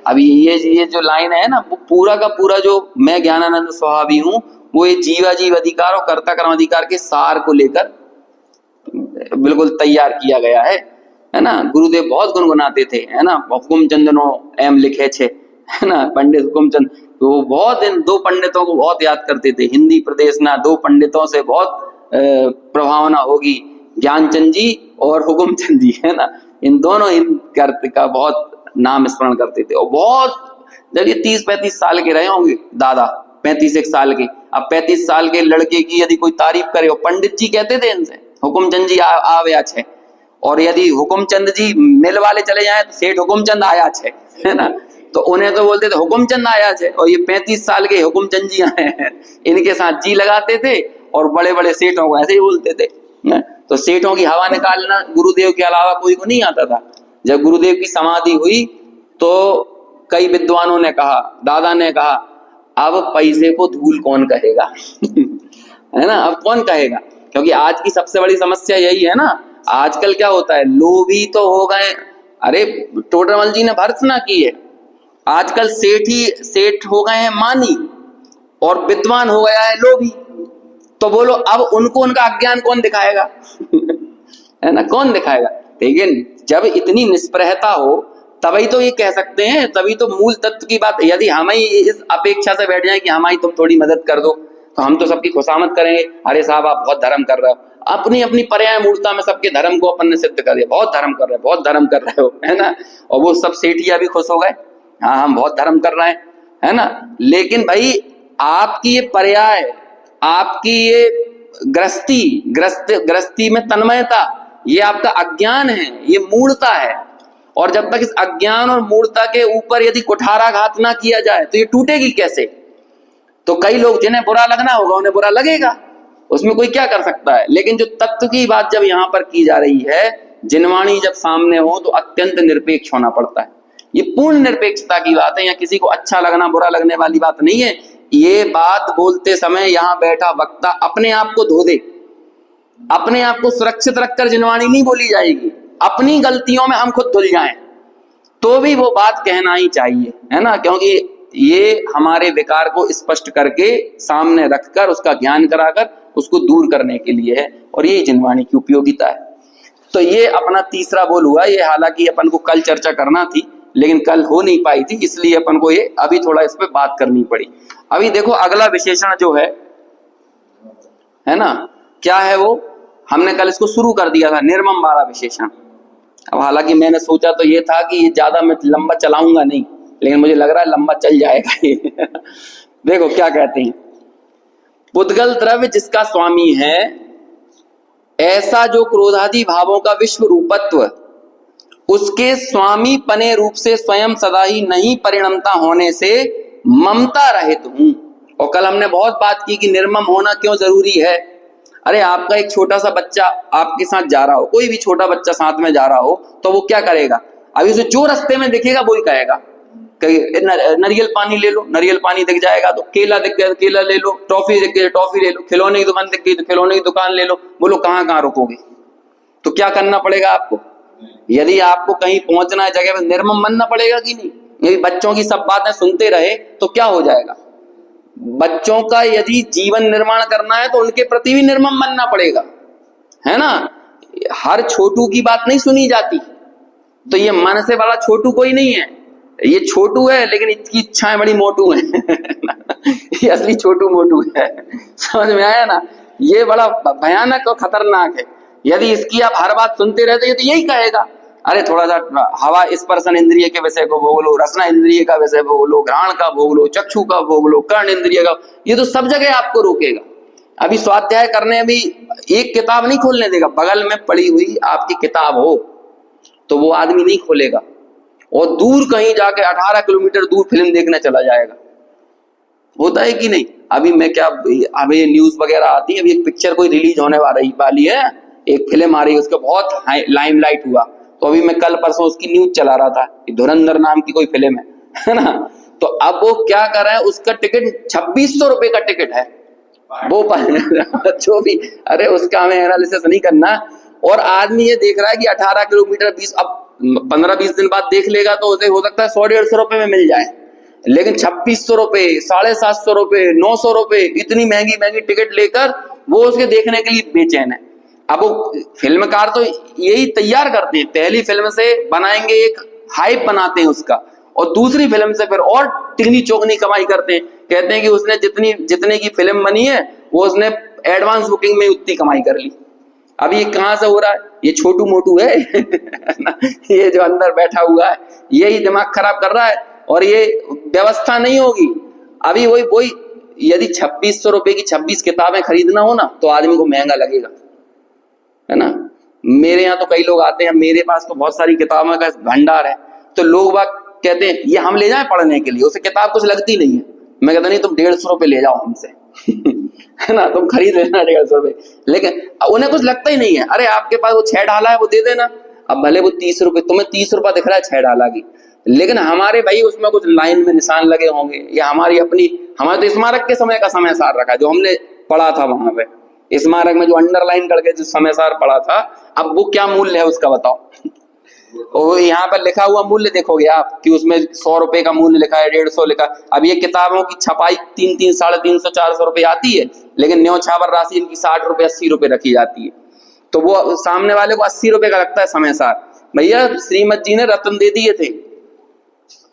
अभी ये जो लाइन है ना, वो पूरा का पूरा जो मैं ज्ञानानंद स्वभावी हूं, वो ये जीवा जीव अधिकार और कर्ता कर्म अधिकार के सार को लेकर बिल्कुल तैयार किया गया है। है ना। गुरुदेव बहुत गुनगुनाते थे, है ना। हुकुमचंद नो एम लिखे छे, है ना, पंडित हुकुमचंद। तो वो बहुत इन दो पंडितों को बहुत याद करते थे। हिंदी प्रदेश ना दो पंडितों से बहुत प्रभावना होगी, ज्ञानचंद जी और हुकुमचंद जी, है ना। इन दोनों का बहुत नाम स्मरण करते थे। और बहुत जब ये 30-35 साल के रहे होंगे दादा, 35 साल के, अब 35 साल के लड़के की यदि कोई तारीफ करे, और पंडित जी कहते थे इनसे, हुकुमचंद जी आया छे, और यदि हुकुमचंद जी मिल वाले चले जाए तो सेठ हुकुमचंद आया छे, है ना। तो उन्हें तो बोलते थे हुकुमचंद आया छे, और ये 35 साल के हुकुमचंद जी आए हैं, इनके साथ जी लगाते थे। और बड़े बड़े सेठों को ऐसे ही बोलते थे। तो सेठों की हवा निकालना गुरुदेव के अलावा कोई को नहीं आता था। जब गुरुदेव की समाधि हुई तो कई विद्वानों ने कहा, दादा ने कहा, अब पैसे को धूल कौन कहेगा है ना, अब कौन कहेगा। क्योंकि आज की सबसे बड़ी समस्या यही है ना। आजकल क्या होता है, लोभी तो हो गए, अरे टोडरमल जी ने भर्त्सना की है, आजकल सेठ हो गए हैं मानी, और विद्वान हो गया है लोभी। तो बोलो अब उनको उनका अज्ञान कौन दिखाएगा है ना, कौन दिखाएगा। लेकिन जब इतनी निष्प्रहता हो तभी तो ये कह सकते हैं, तभी तो मूल तत्व की बात। यदि हम ही इस अपेक्षा से बैठ जाए कि हमारी तुम थोड़ी मदद कर दो, तो हम तो सबकी खुशामद करेंगे, अरे साहब आप बहुत धर्म कर रहे हो, अपनी अपनी पर्याय मूर्ता में सबके धर्म को अपन ने सिद्ध कर दिया, बहुत धर्म कर रहे हो, बहुत धर्म कर रहे हो, है ना। और वो सब सेठिया भी खुश हो गए, हाँ हम बहुत धर्म कर रहे हैं, है ना। लेकिन भाई आपकी ये पर्याय, आपकी ये गृहस्थी में तन्मयता, ये आपका अज्ञान है, ये मूढ़ता है। और जब तक इस अज्ञान और मूढ़ता के ऊपर यदि कुठाराघात ना किया जाए तो ये टूटेगी कैसे। तो कई लोग जिन्हें बुरा लगना होगा उन्हें बुरा लगेगा, उसमें कोई क्या कर सकता है। लेकिन जो तत्व की बात जब यहाँ पर की जा रही है, जिनवाणी जब सामने हो तो अत्यंत निरपेक्ष होना पड़ता है। ये पूर्ण निरपेक्षता की बात है, यहाँ किसी को अच्छा लगना बुरा लगने वाली बात नहीं है। ये बात बोलते समय यहाँ बैठा वक्ता अपने आप को धो दे, अपने आप को सुरक्षित रखकर जिनवाणी नहीं बोली जाएगी। अपनी गलतियों में हम खुद धुल जाएं तो भी वो बात कहना ही चाहिए, है ना। क्योंकि ये हमारे विकार को स्पष्ट करके सामने रखकर उसका ज्ञान कराकर उसको दूर करने के लिए है, और ये जिनवाणी की उपयोगिता है। तो ये अपना तीसरा बोल हुआ। ये हालांकि अपन को कल चर्चा करना थी लेकिन कल हो नहीं पाई थी, इसलिए अपन को ये अभी थोड़ा इस पे बात करनी पड़ी। अभी देखो अगला विशेषण जो है ना, क्या है वो, हमने कल इसको शुरू कर दिया था, निर्मम वाला विशेषण। अब हालांकि मैंने सोचा तो ये था कि ये ज्यादा मैं लंबा चलाऊंगा नहीं, लेकिन मुझे लग रहा है लंबा चल जाएगा ये देखो क्या कहते हैं, पुद्गल द्रव्य जिसका स्वामी है, ऐसा जो क्रोधादि भावों का विश्व रूपत्व उसके स्वामी पने रूप से स्वयं सदा ही नहीं परिणमता होने से ममता रहित हूं। और कल हमने बहुत बात की कि निर्मम होना क्यों जरूरी है। अरे आपका एक छोटा सा बच्चा आपके साथ जा रहा हो, कोई भी छोटा बच्चा साथ में जा रहा हो, तो वो क्या करेगा, अभी उसे जो रास्ते में दिखेगा वो ही कहेगा, नारियल पानी ले लो, नारियल पानी दिख जाएगा तो, केला दिख गया केला ले लो, टॉफी दिख गई टॉफी ले लो, खिलौने की दुकान दिख गई तो खिलौने की दुकान ले लो। बोलो कहाँ कहाँ रुकोगे। तो क्या करना पड़ेगा आपको, यदि आपको कहीं पहुंचना है जगह में, निर्मम बनना पड़ेगा कि नहीं। यदि बच्चों की सब बातें सुनते रहे तो क्या हो जाएगा, बच्चों का यदि जीवन निर्माण करना है तो उनके प्रति भी निर्मम बनना पड़ेगा, है ना। हर छोटू की बात नहीं सुनी जाती, तो ये मन से बड़ा छोटू कोई नहीं है, ये छोटू है लेकिन इसकी इच्छाएं बड़ी मोटू है ये असली छोटू मोटू है, समझ में आया ना। ये बड़ा भयानक और खतरनाक है। यदि इसकी आप हर बात सुनते रहते तो यही कहेगा, अरे थोड़ा सा हवा स्पर्शन इंद्रिय के विषय को भोग लो, रसना इंद्रिय का विषय भोग लो, घ्राण का भोग लो, चक्षु का भोग लो, कर्ण इंद्रिय का, ये तो सब जगह आपको रोकेगा। अभी स्वाध्याय करने भी एक किताब नहीं खोलने देगा, बगल में पड़ी हुई आपकी किताब हो तो वो आदमी नहीं खोलेगा, और दूर कहीं जाके 18 किलोमीटर दूर फिल्म देखने चला जाएगा। होता है कि नहीं। अभी मैं क्या, अभी न्यूज वगैरह आती है, अभी एक पिक्चर कोई रिलीज होने वाली है, एक फिल्म आ रही है, उसका बहुत लाइमलाइट हुआ, तो अभी मैं कल परसों उसकी न्यूज चला रहा था, धुरंधर नाम की कोई फिल्म है ना। तो अब वो क्या कर रहा है, उसका टिकट 2600 रुपए का टिकट है वो जो भी, अरे उसका हमें एनालिसिस नहीं करना। और आदमी ये देख रहा है कि 18 किलोमीटर 20, अब 15-20 दिन बाद देख लेगा तो उसे हो सकता है 100-150 रुपए में मिल जाए, लेकिन 2600 रुपए, 750 रुपए, 900 रुपए, इतनी महंगी महंगी टिकट लेकर वो उसके देखने के लिए बेचैन है। अब वो फिल्मकार तो यही तैयार करते हैं, पहली फिल्म से बनाएंगे, एक हाइप बनाते हैं उसका, और दूसरी फिल्म से फिर और तिगनी चौगनी कमाई करते हैं। कहते हैं कि उसने जितने की फिल्म बनी है वो उसने एडवांस बुकिंग में उतनी कमाई कर ली। अब ये कहां से हो रहा है? ये छोटू मोटू है ये जो अंदर बैठा हुआ है यही दिमाग खराब कर रहा है, और ये व्यवस्था नहीं होगी। अभी वही यदि 2600 रुपए की 26 किताबें खरीदना हो ना तो आदमी को महंगा लगेगा, है ना। मेरे यहाँ तो कई लोग आते हैं, मेरे पास तो बहुत सारी किताबों का भंडार है, तो लोग बाग कहते हैं ये हम ले जाएं पढ़ने के लिए, उसे किताब कुछ लगती नहीं है। मैं कहता नहीं, तुम 150 रुपए ले जाओ हमसे है ना, तुम खरीद लेना 150 रुपए, लेकिन उन्हें कुछ लगता ही नहीं है। अरे आपके पास वो 6 डाला है वो दे देना, अब भले वो 30 रुपए, तुम्हें 30 रुपया दिख रहा है 6 डाला की, लेकिन हमारे भाई उसमें कुछ लाइन में निशान लगे होंगे, या हमारे तो स्मारक के समय का समय सार रखा है जो हमने पढ़ा था वहां पे स्मारक में, जो अंडरलाइन करके जो समय सार पढ़ा था, अब वो क्या मूल्य है उसका बताओ। और यहाँ पर लिखा हुआ मूल्य देखोगे आप कि उसमें 100 रुपए का मूल्य लिखा है, 150 लिखा। अब ये किताबों की छपाई 300, 350, 400 रुपए आती है, लेकिन न्योछावर राशि इनकी 60 रुपए 80 रुपए रखी जाती है, तो वो सामने वाले को 80 रुपए का लगता है समय सार। भैया श्रीमत जी ने रत्न दे दिए थे,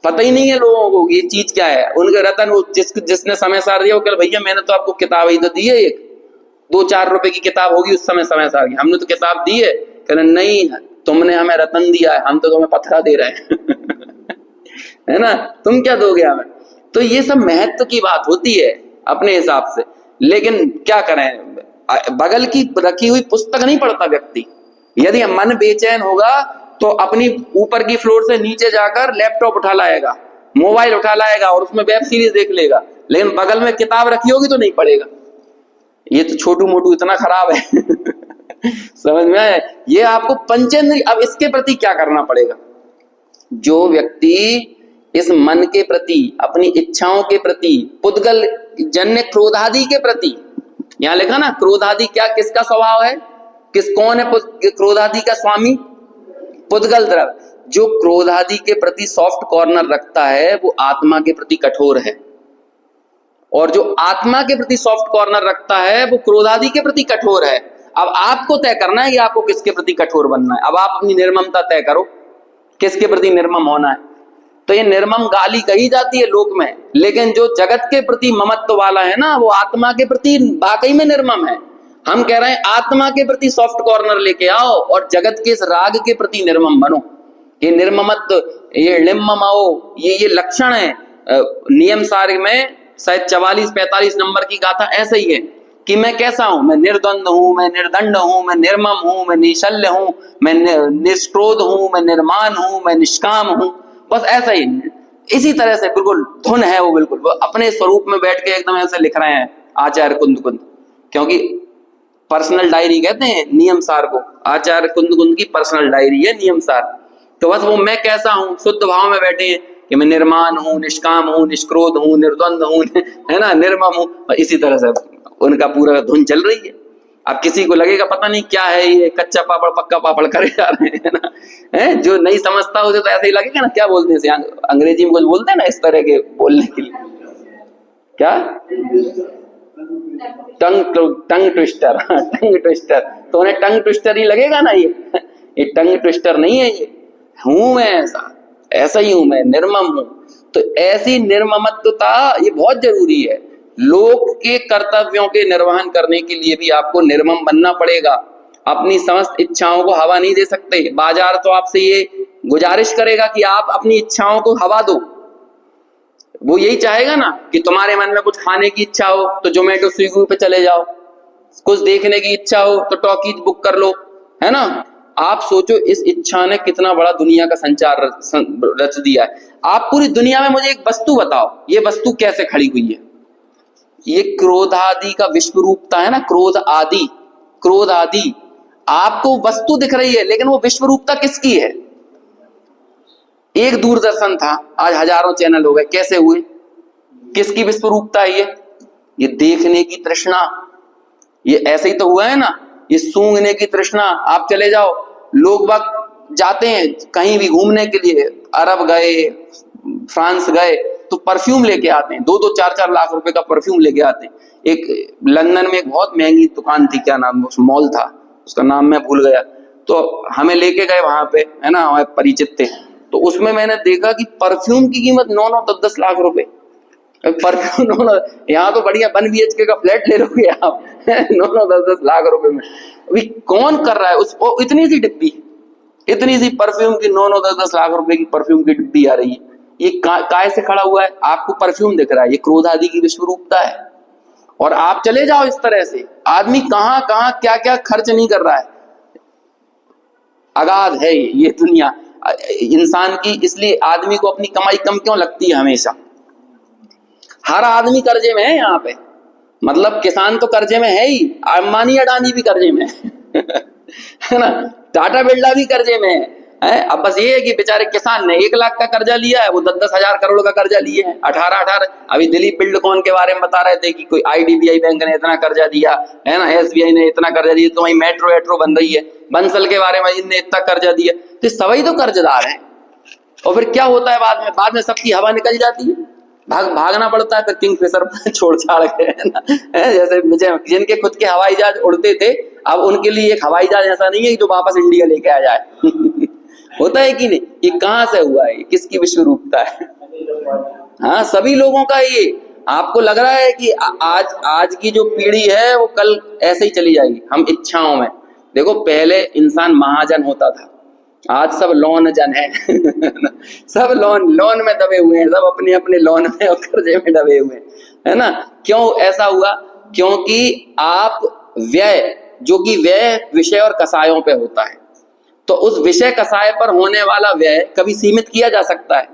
पता ही नहीं है लोगों को ये चीज क्या है। उनके रतन वो जिसने समय सार दिया वो कह भैया मैंने तो आपको किताब ही तो दी है, एक 2-4 रुपए की किताब होगी उस समय समय सार की, हमने तो किताब दी है। कह रहे नहीं, तुमने हमें रतन दिया है, हम तो तुम्हें पथरा दे रहे हैं है ना, तुम क्या दोगे हमें। तो ये सब महत्व की बात होती है अपने हिसाब से, लेकिन क्या करें, बगल की रखी हुई पुस्तक नहीं पढ़ता व्यक्ति। यदि मन बेचैन होगा तो अपनी ऊपर की फ्लोर से नीचे जाकर लैपटॉप उठा लाएगा, मोबाइल उठा लाएगा और उसमें वेब सीरीज देख लेगा, लेकिन बगल में किताब रखी होगी तो नहीं पढ़ेगा। ये तो छोटू मोटू इतना खराब है समझ में आया। ये आपको पंचेंद्रिय, अब इसके प्रति क्या करना पड़ेगा। जो व्यक्ति इस मन के प्रति, अपनी इच्छाओं के प्रति, पुद्गल जन्य क्रोधादि के प्रति, यहां लिखा ना क्रोधादि क्या किसका स्वभाव है, कौन है क्रोधादि का स्वामी, पुद्गल द्रव। जो क्रोधादि के प्रति सॉफ्ट कॉर्नर रखता है वो आत्मा के प्रति कठोर है, और जो आत्मा के प्रति सॉफ्ट कॉर्नर रखता है वो क्रोधादि के प्रति कठोर है। अब आपको तय करना है कि आपको किसके प्रति कठोर बनना है। अब आप अपनी निर्ममता तय करो, किसके प्रति निर्मम होना है। तो ये निर्मम गाली कही जाती है लोक में, लेकिन जो जगत के प्रति ममत्व वाला है ना, वो आत्मा के प्रति वाकई में निर्मम है। हम कह रहे हैं आत्मा के प्रति सॉफ्ट कॉर्नर लेके आओ और जगत के इस राग के प्रति निर्मम बनो। ये निर्ममत्व, ये लिम्ममाओ, ये लक्षण है। नियम सार में शायद 44-45 नंबर की गाथा ऐसे ही है कि मैं कैसा हूं, मैं निर्द्वंद हूं, मैं निर्दंड हूं, मैं निर्मम हूं, मैं निशल्य हूं, मैं निष्क्रोध हूं, मैं निर्माण हूं, मैं निष्काम हूं। बस ऐसा ही, इसी तरह से बिल्कुल धुन है वो, बिल्कुल वो अपने स्वरूप में बैठ के एकदम ऐसे लिख रहे हैं आचार्य कुंद, क्योंकि पर्सनल डायरी कहते हैं नियम सार को। आचार्य कुंद की पर्सनल डायरी है नियम सार। तो बस वो मैं कैसा हूं शुद्ध भाव में बैठे हैं कि मैं निर्माण हूं, निष्काम हूं, निष्क्रोध हूं, निर्द्वंद हूं, है ना, निर्मम हूं। इसी तरह से उनका पूरा धुन चल रही है। अब किसी को लगेगा पता नहीं क्या है ये, कच्चा पापड़ पक्का पापड़ करे जा रहे हैं ना, है जो नहीं समझता हो तो ऐसे ही लगेगा ना। क्या बोलते हैं अंग्रेजी में कुछ बोलते हैं ना इस तरह के बोलने के लिए, क्या टंग ट्विस्टर टंग ट्विस्टर। तो उन्हें टंग ट्विस्टर ही लगेगा ना, ये टंग ट्विस्टर नहीं है, ये हूं मैं, ऐसा ही हूं मैं, निर्मम हूं। तो ऐसी निर्ममत्वता ये बहुत जरूरी है। लोक के कर्तव्यों के निर्वहन करने के लिए भी आपको निर्मम बनना पड़ेगा। अपनी समस्त इच्छाओं को हवा नहीं दे सकते। बाजार तो आपसे ये गुजारिश करेगा कि आप अपनी इच्छाओं को हवा दो। वो यही चाहेगा ना कि तुम्हारे मन में कुछ खाने की इच्छा हो तो जोमेटो स्विगी पे चले जाओ, कुछ देखने की इच्छा हो तो टॉकीज बुक कर लो, है ना। आप सोचो इस इच्छा ने कितना बड़ा दुनिया का संचार रच दिया है। आप पूरी दुनिया में मुझे एक वस्तु बताओ, ये वस्तु कैसे खड़ी हुई है। ये क्रोध आदि का विश्व रूपता है ना, क्रोध आदि आपको वस्तु दिख रही है, लेकिन वो विश्व रूपता किसकी है। एक दूरदर्शन था, आज हजारों चैनल हो गए, कैसे हुए, किसकी विश्व रूपता है ये देखने की तृष्णा। ये ऐसे ही तो हुआ है ना, ये सूंघने की तृष्णा। आप चले जाओ, लोग बाग जाते हैं कहीं भी घूमने के लिए, अरब गए, फ्रांस गए तो परफ्यूम लेके आते हैं, 2-2, 4-4 लाख रुपए का परफ्यूम लेके आते हैं। एक लंदन में एक बहुत महंगी दुकान थी, क्या नाम, मॉल था, उसका नाम मैं भूल गया, तो हमें लेके गए वहां पे, है ना, हमारे परिचित थे। तो उसमें मैंने देखा कि परफ्यूम की कीमत 9-9 10-10 लाख रुपए। परफ्यूम यहाँ तो बढ़िया 1 BHK का फ्लैट ले लोगे आप 9-9 10-10 लाख रुपए में। अभी कौन कर रहा है उसको? इतनी सी डिब्बी, इतनी सी परफ्यूम की 9-9 10-10 लाख रुपए की परफ्यूम की डिब्बी आ रही है। ये काय से खड़ा हुआ है? आपको परफ्यूम दिख रहा है, ये क्रोध आदि की विश्व रूपता है। और आप चले जाओ इस तरह से, आदमी कहां कहां क्या क्या खर्च नहीं कर रहा है। अगाध है ये दुनिया इंसान की। इसलिए आदमी को अपनी कमाई कम क्यों लगती है हमेशा? हर आदमी कर्जे में है यहाँ पे। मतलब किसान तो कर्जे में है ही, अंबानी अडानी भी कर्जे में है ना, टाटा बिरला भी कर्जे में है। अब बस ये है कि बेचारे किसान ने 1 लाख का कर्जा लिया है, वो 10-10 हजार करोड़ का कर्जा लिए हैं, 18-18। अभी दिलीप बिल्डकॉन के बारे में बता रहे थे कि कोई IDBI बैंक ने इतना कर्जा दिया, है ना, SBI ने इतना कर्जा दिया, तो वही मेट्रो बन रही है। बंसल के बारे में इनने इतना कर्जा दिया, तो सभी तो कर्जदार हैं। और फिर क्या होता है बाद में सबकी हवा निकल जाती है, भागना पड़ता है फिर किंगफिशर छोड़ छाड़ के, है ना। जैसे जिनके खुद के हवाई जहाज उड़ते थे, अब उनके लिए एक हवाई जहाज ऐसा नहीं है जो वापस इंडिया लेके आ जाए होता है कि नहीं? ये कहां से हुआ है? किसकी विश्व रूपता है? हाँ, सभी लोगों का ये। आपको लग रहा है कि आज की जो पीढ़ी है वो कल ऐसे ही चली जाएगी हम इच्छाओं में। देखो पहले इंसान महाजन होता था, आज सब लोन जन है सब लोन में दबे हुए हैं, सब अपने अपने लोन में और कर्जे में दबे हुए हैं, है ना। क्यों ऐसा हुआ? क्योंकि आप व्यय, जो कि व्यय विषय और कसायों पे होता है, तो उस विषय कसाय पर होने वाला व्यय कभी सीमित किया जा सकता है?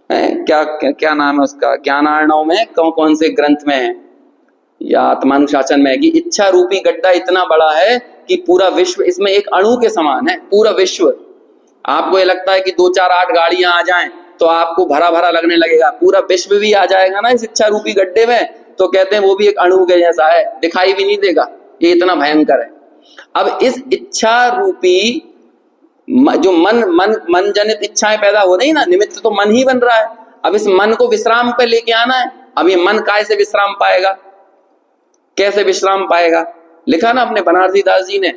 क्या नाम है उसका, ज्ञानार्णव में कौन से ग्रंथ में है या आत्मानुशासन में है कि इच्छा रूपी गड्ढा इतना बड़ा है कि पूरा विश्व इसमें एक अणु के समान है। पूरा विश्व, आपको ये लगता है कि 2-4-8 गाड़ियां आ जाएं तो आपको भरा भरा लगने लगेगा, पूरा विश्व भी आ जाएगा ना इस इच्छा रूपी गड्ढे में, तो कहते हैं वो भी एक अणु के जैसा है, दिखाई भी नहीं देगा, ये इतना भयंकर है। अब इस इच्छा रूपी जो मन जनित इच्छाएं पैदा हो रही ना, निमित्त तो मन ही बन रहा है। अब इस मन को विश्राम पे लेके आना है। अब ये मन काय से विश्राम पाएगा? कैसे विश्राम पाएगा? लिखा ना अपने बनारसी दास जी ने,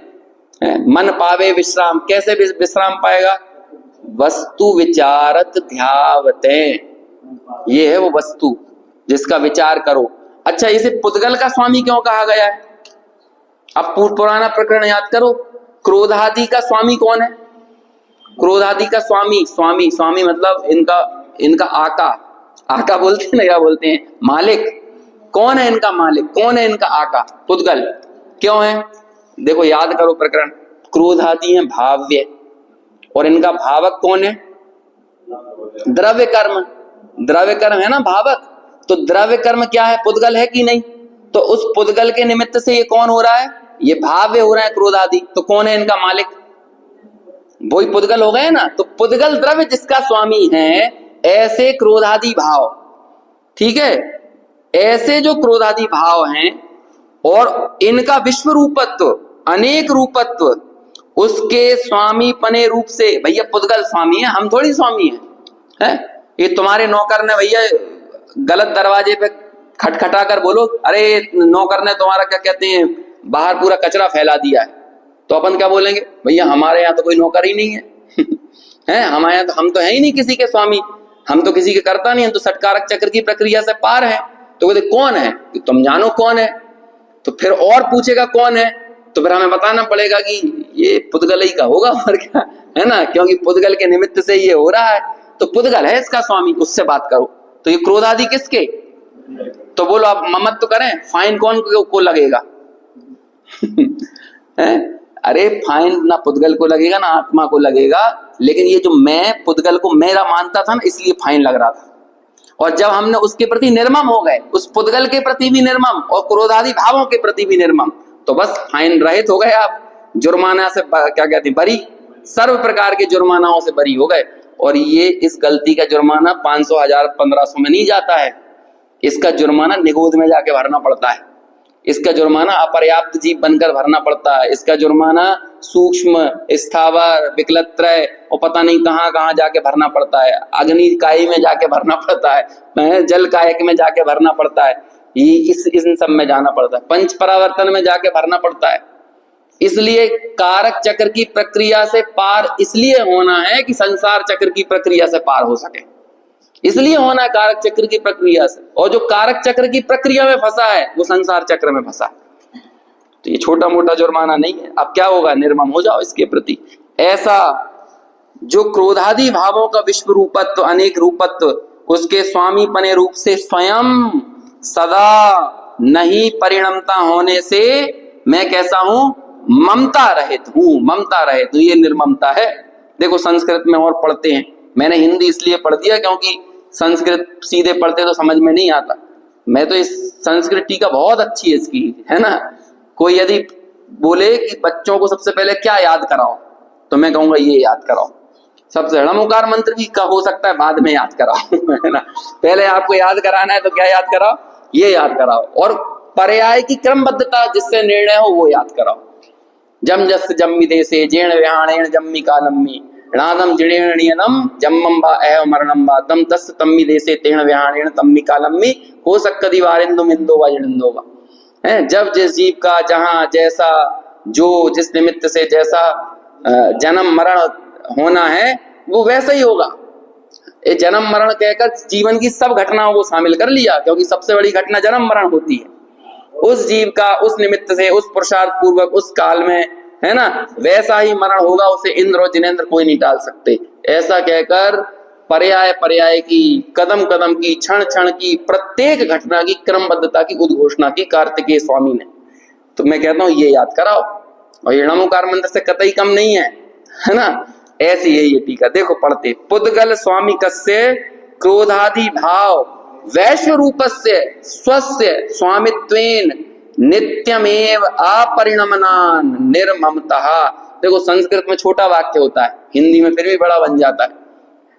मन पावे विश्राम। कैसे विश्राम पाएगा? वस्तु विचारत ध्यावते, ये है वो वस्तु जिसका विचार करो। अच्छा, इसे पुद्गल का स्वामी क्यों कहा गया है? अब पुराना प्रकरण याद करो, क्रोधादि का स्वामी कौन है? क्रोधादि का स्वामी मतलब इनका आका बोलते हैं ना, क्या बोलते हैं, मालिक। कौन है इनका मालिक? कौन है इनका आका? पुद्गल। क्यों है? देखो याद करो प्रकरण, क्रोधादि है भाव्य, और इनका भावक कौन है? द्रव्य कर्म है ना भावक। तो द्रव्य कर्म क्या है? पुद्गल है कि नहीं? तो उस पुद्गल के निमित्त से ये कौन हो रहा है? ये भाव्य हो रहा है क्रोधादि। तो कौन है इनका मालिक? वही पुद्गल हो गए ना। तो पुद्गल द्रव्य जिसका स्वामी है, ऐसे क्रोधादि भाव, ठीक है, ऐसे जो क्रोधादि भाव हैं और इनका विश्व रूपत्व, अनेक रूपत्व, उसके स्वामी पने रूप से, भैया पुद्गल स्वामी है, हम थोड़ी स्वामी है? ये तुम्हारे नौकर ने भैया गलत दरवाजे पे खटखटा कर बोलो, अरे नौकर ने तुम्हारा क्या कहते हैं बाहर पूरा कचरा फैला दिया है, तो अपन क्या बोलेंगे? भैया हमारे यहाँ तो कोई नौकर ही नहीं है हैं, हमारे यहाँ तो हम तो है ही नहीं किसी के स्वामी, हम तो किसी के करता नहीं, हम तो सटकारक चक्र की प्रक्रिया से पार है। तो बोले कौन है? कि तुम जानो कौन है। तो फिर और पूछेगा कौन है, तो फिर हमें बताना पड़ेगा कि ये पुद्गल ही का होगा, और क्या, है ना, क्योंकि पुद्गल के निमित्त से ये हो रहा है। तो पुद्गल है इसका स्वामी, उससे बात करो। तो ये क्रोधादि किसके? तो बोलो आप ममत तो करें, फाइन कौन को लगेगा अरे फाइन ना पुद्गल को लगेगा ना आत्मा को लगेगा, लेकिन ये जो मैं पुद्गल को मेरा मानता था ना, इसलिए फाइन लग रहा था। और जब हमने उसके प्रति निर्मम हो गए, उस पुद्गल के प्रति भी निर्मम और क्रोधादि भावों के प्रति भी निर्मम, तो बस फाइन रहित हो गए आप, जुर्माना से क्या कहते हैं बरी, सर्व प्रकार के जुर्मानाओं से बरी हो गए। और ये इस गलती का जुर्माना 500, 1000, 1500 में नहीं जाता है, इसका जुर्माना निगोद में जाके भरना पड़ता है, इसका जुर्माना अपर्याप्त जीव बनकर भरना पड़ता है, इसका जुर्माना सूक्ष्म, स्थावर, विकलत्रय और पता नहीं कहाँ कहाँ जाके भरना पड़ता है, अग्नि काई में जाके भरना पड़ता है, जल कायक में जाके भरना पड़ता है, इन सब में जाना पड़ता है, पंच परावर्तन में जाके भरना पड़ता है। इसलिए कारक चक्र की प्रक्रिया से पार इसलिए होना है कि संसार चक्र की प्रक्रिया से पार हो सके, इसलिए होना है कारक चक्र की प्रक्रिया से। और जो कारक चक्र की प्रक्रिया में फंसा है वो संसार चक्र में फंसा। तो ये छोटा मोटा जुर्माना नहीं है। अब क्या होगा, निर्मम हो जाओ इसके प्रति। ऐसा जो क्रोधादि भावों का विश्व रूपत्व, अनेक रूपत्व, उसके स्वामी पने रूप से स्वयं सदा नहीं परिणमता होने से मैं कैसा हूं, ममता रहित हूं। ममता रहित हूं, ये निर्ममता है। देखो संस्कृत में और पढ़ते हैं, मैंने हिंदी इसलिए पढ़ दिया क्योंकि संस्कृत सीधे पढ़ते तो समझ में नहीं आता। मैं तो इस संस्कृत टीका बहुत अच्छी है इसकी, है ना। कोई यदि बोले कि बच्चों को सबसे पहले क्या याद कराओ, तो मैं कहूंगा ये याद कराओ। सबसे ऋणमुकार मंत्र भी का हो सकता है बाद में याद कराओ, है ना। पहले आपको याद कराना है तो क्या याद कराओ, ये याद कराओ। और पर्याय की क्रमबद्धता जिससे निर्णय हो वो याद कराओ। जम जस जम्मी देसे जेण विहाणेण जम्मी कालम्मी णादम जिणेण नियनम जम्मम बा एव मरणम बा तम तस् तम्मी देसे तेण विहाणेण तम्मी कालम्मी हो सक्कदि वारिंदु मिंदो वा जिणंदो वा। है, जब जिस जीव का जहां जैसा, जो जिस निमित्त से जैसा जन्म मरण होना है वो वैसा ही होगा। ये जन्म मरण कहकर जीवन की सब घटनाओं को शामिल कर लिया, क्योंकि सबसे बड़ी घटना जन्म मरण होती है। उस जीव का उस निमित्त से, उस पुरुषार्थ पूर्वक, उस काल में, है ना, वैसा ही मरण होगा। उसे इंद्र और जिनेंद्र कोई नहीं टाल सकते। ऐसा कहकर पर्याय पर्याय की, कदम कदम की, क्षण क्षण की, प्रत्येक घटना की क्रमबद्धता की उद्घोषणा की कार्तिकेय स्वामी ने। तो मैं कहता हूं ये याद कराओ। और ये णमुकार मंत्र से कतई कम नहीं है ना। ऐसी है ये टीका, देखो पढ़ते। पुद्गल स्वामी कस्य क्रोधादि भाव वैश्व रूपस्य स्वस्य स्वामित्वेन नित्यमेव अपरिणमनान निर्ममतः। देखो संस्कृत में छोटा वाक्य होता है, हिंदी में फिर भी बड़ा बन जाता है।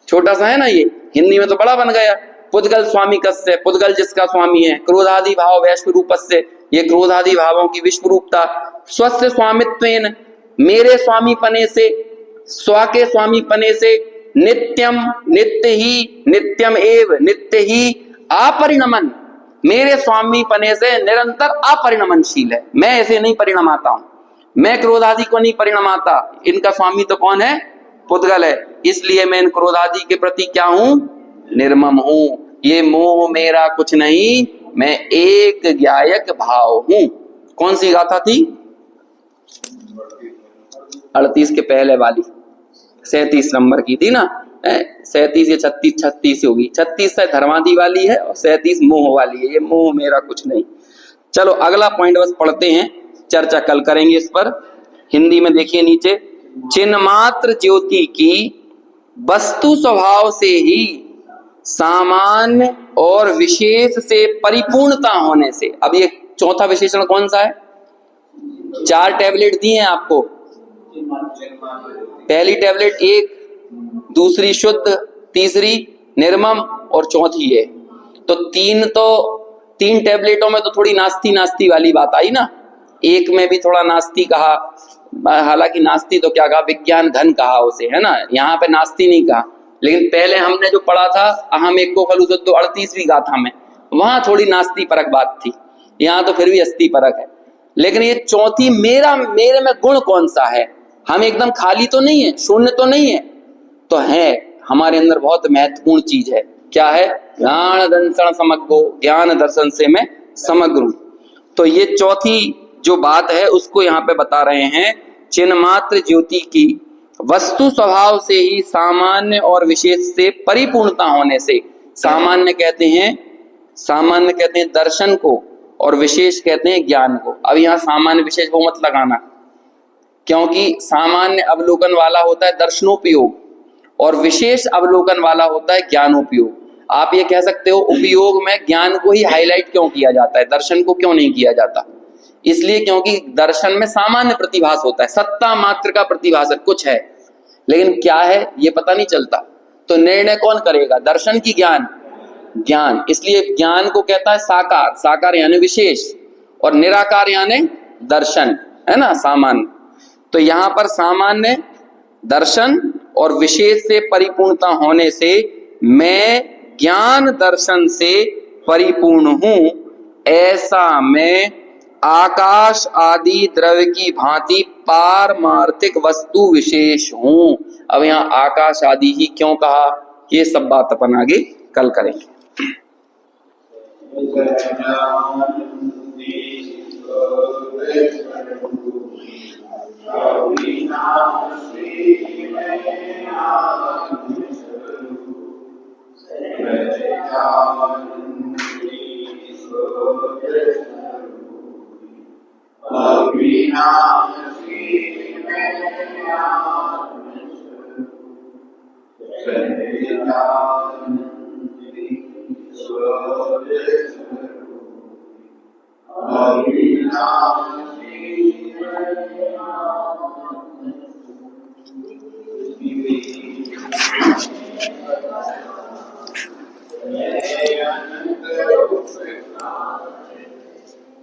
छोटा सा है ना ये, हिंदी में तो बड़ा बन गया। पुद्गल स्वामी कस्य, पुद्गल जिसका स्वामी है, क्रोधादि भाव वैश्व रूपस्य, ये क्रोधादि भावों की विश्व रूपता, स्वस्य स्वामित्वेन, मेरे स्वामी पने से, स्व के स्वामी पने से, नित्यम नित्य ही, नित्यम एव नित्य ही, अपरिणमन, मेरे स्वामी पने से निरंतर अपरिणमनशील है। मैं ऐसे नहीं परिणमाता हूं, मैं क्रोधादि को नहीं परिणमाता। इनका स्वामी तो कौन है, पुद्गल है। इसलिए मैं इन क्रोधादि के प्रति क्या हूं, निर्मम हूं। ये मोह मेरा कुछ नहीं, मैं एक ज्ञायक भाव हूं। कौन सी गाथा थी, 38 के पहले वाली, 37 नंबर की थी ना। 37 या 36 होगी। 36 से धर्मादि वाली है और 37 मोह वाली है। ये मोह मेरा कुछ नहीं। चलो अगला पॉइंट बस पढ़ते हैं, चर्चा कल करेंगे इस पर। हिंदी में देखिए नीचे, चिन्मात्र ज्योति की वस्तु स्वभाव से ही सामान्य और विशेष से परिपूर्णता होने से। अब ये चौथा विशेषण कौन सा है, 4 टैबलेट दी हैं आपको। पहली टैबलेट एक, दूसरी शुद्ध, तीसरी निर्मम और चौथी है। तो तीन टैबलेटों में तो थोड़ी नास्ती नास्ती वाली बात आई ना। एक में भी थोड़ा नास्ती कहा, हालांकि नास्ती तो क्या कहा, विज्ञान घन कहा उसे, है ना। यहाँ पे नास्ती नहीं कहा। लेकिन पहले हमने जो पढ़ा था अहम एको खलु तत्तो 38वीं गाथा में, वहां थोड़ी नास्ती परक बात थी। यहाँ तो फिर भी अस्थि परक है। लेकिन ये चौथी, मेरे में गुण कौन सा है। हम एकदम खाली तो नहीं है, शून्य तो नहीं है, तो है हमारे अंदर बहुत महत्वपूर्ण चीज है। क्या है, ज्ञान दर्शन समग्रो, ज्ञान दर्शन से मैं समग्र हूं। तो ये चौथी जो बात है उसको यहाँ पे बता रहे हैं। चिन्मात्र ज्योति की वस्तु स्वभाव से ही सामान्य और विशेष से परिपूर्णता होने से, सामान्य कहते हैं दर्शन को, और विशेष कहते हैं ज्ञान को। अब यहाँ सामान्य विशेष वो मत लगाना, क्योंकि सामान्य अवलोकन वाला होता है दर्शनोपयोग और विशेष अवलोकन वाला होता है ज्ञानोपयोग। आप ये कह सकते हो उपयोग में ज्ञान को ही हाईलाइट क्यों किया जाता है, दर्शन को क्यों नहीं किया जाता। इसलिए क्योंकि दर्शन में सामान्य प्रतिभास होता है, सत्ता मात्र का प्रतिभास कुछ है, लेकिन क्या है ये पता नहीं चलता। तो निर्णय कौन करेगा, दर्शन की ज्ञान। इसलिए ज्ञान को कहता है साकार, साकार यानी विशेष, और निराकार यानी दर्शन, है ना, सामान्य। तो यहाँ पर सामान्य, दर्शन और विशेष से परिपूर्णता होने से मैं ज्ञान दर्शन से परिपूर्ण हूं, ऐसा मैं आकाश आदि द्रव्य की भांति पारमार्थिक वस्तु विशेष हूं। अब यहाँ आकाश आदि ही क्यों कहा, ये सब बात अपन आगे कल करेंगे।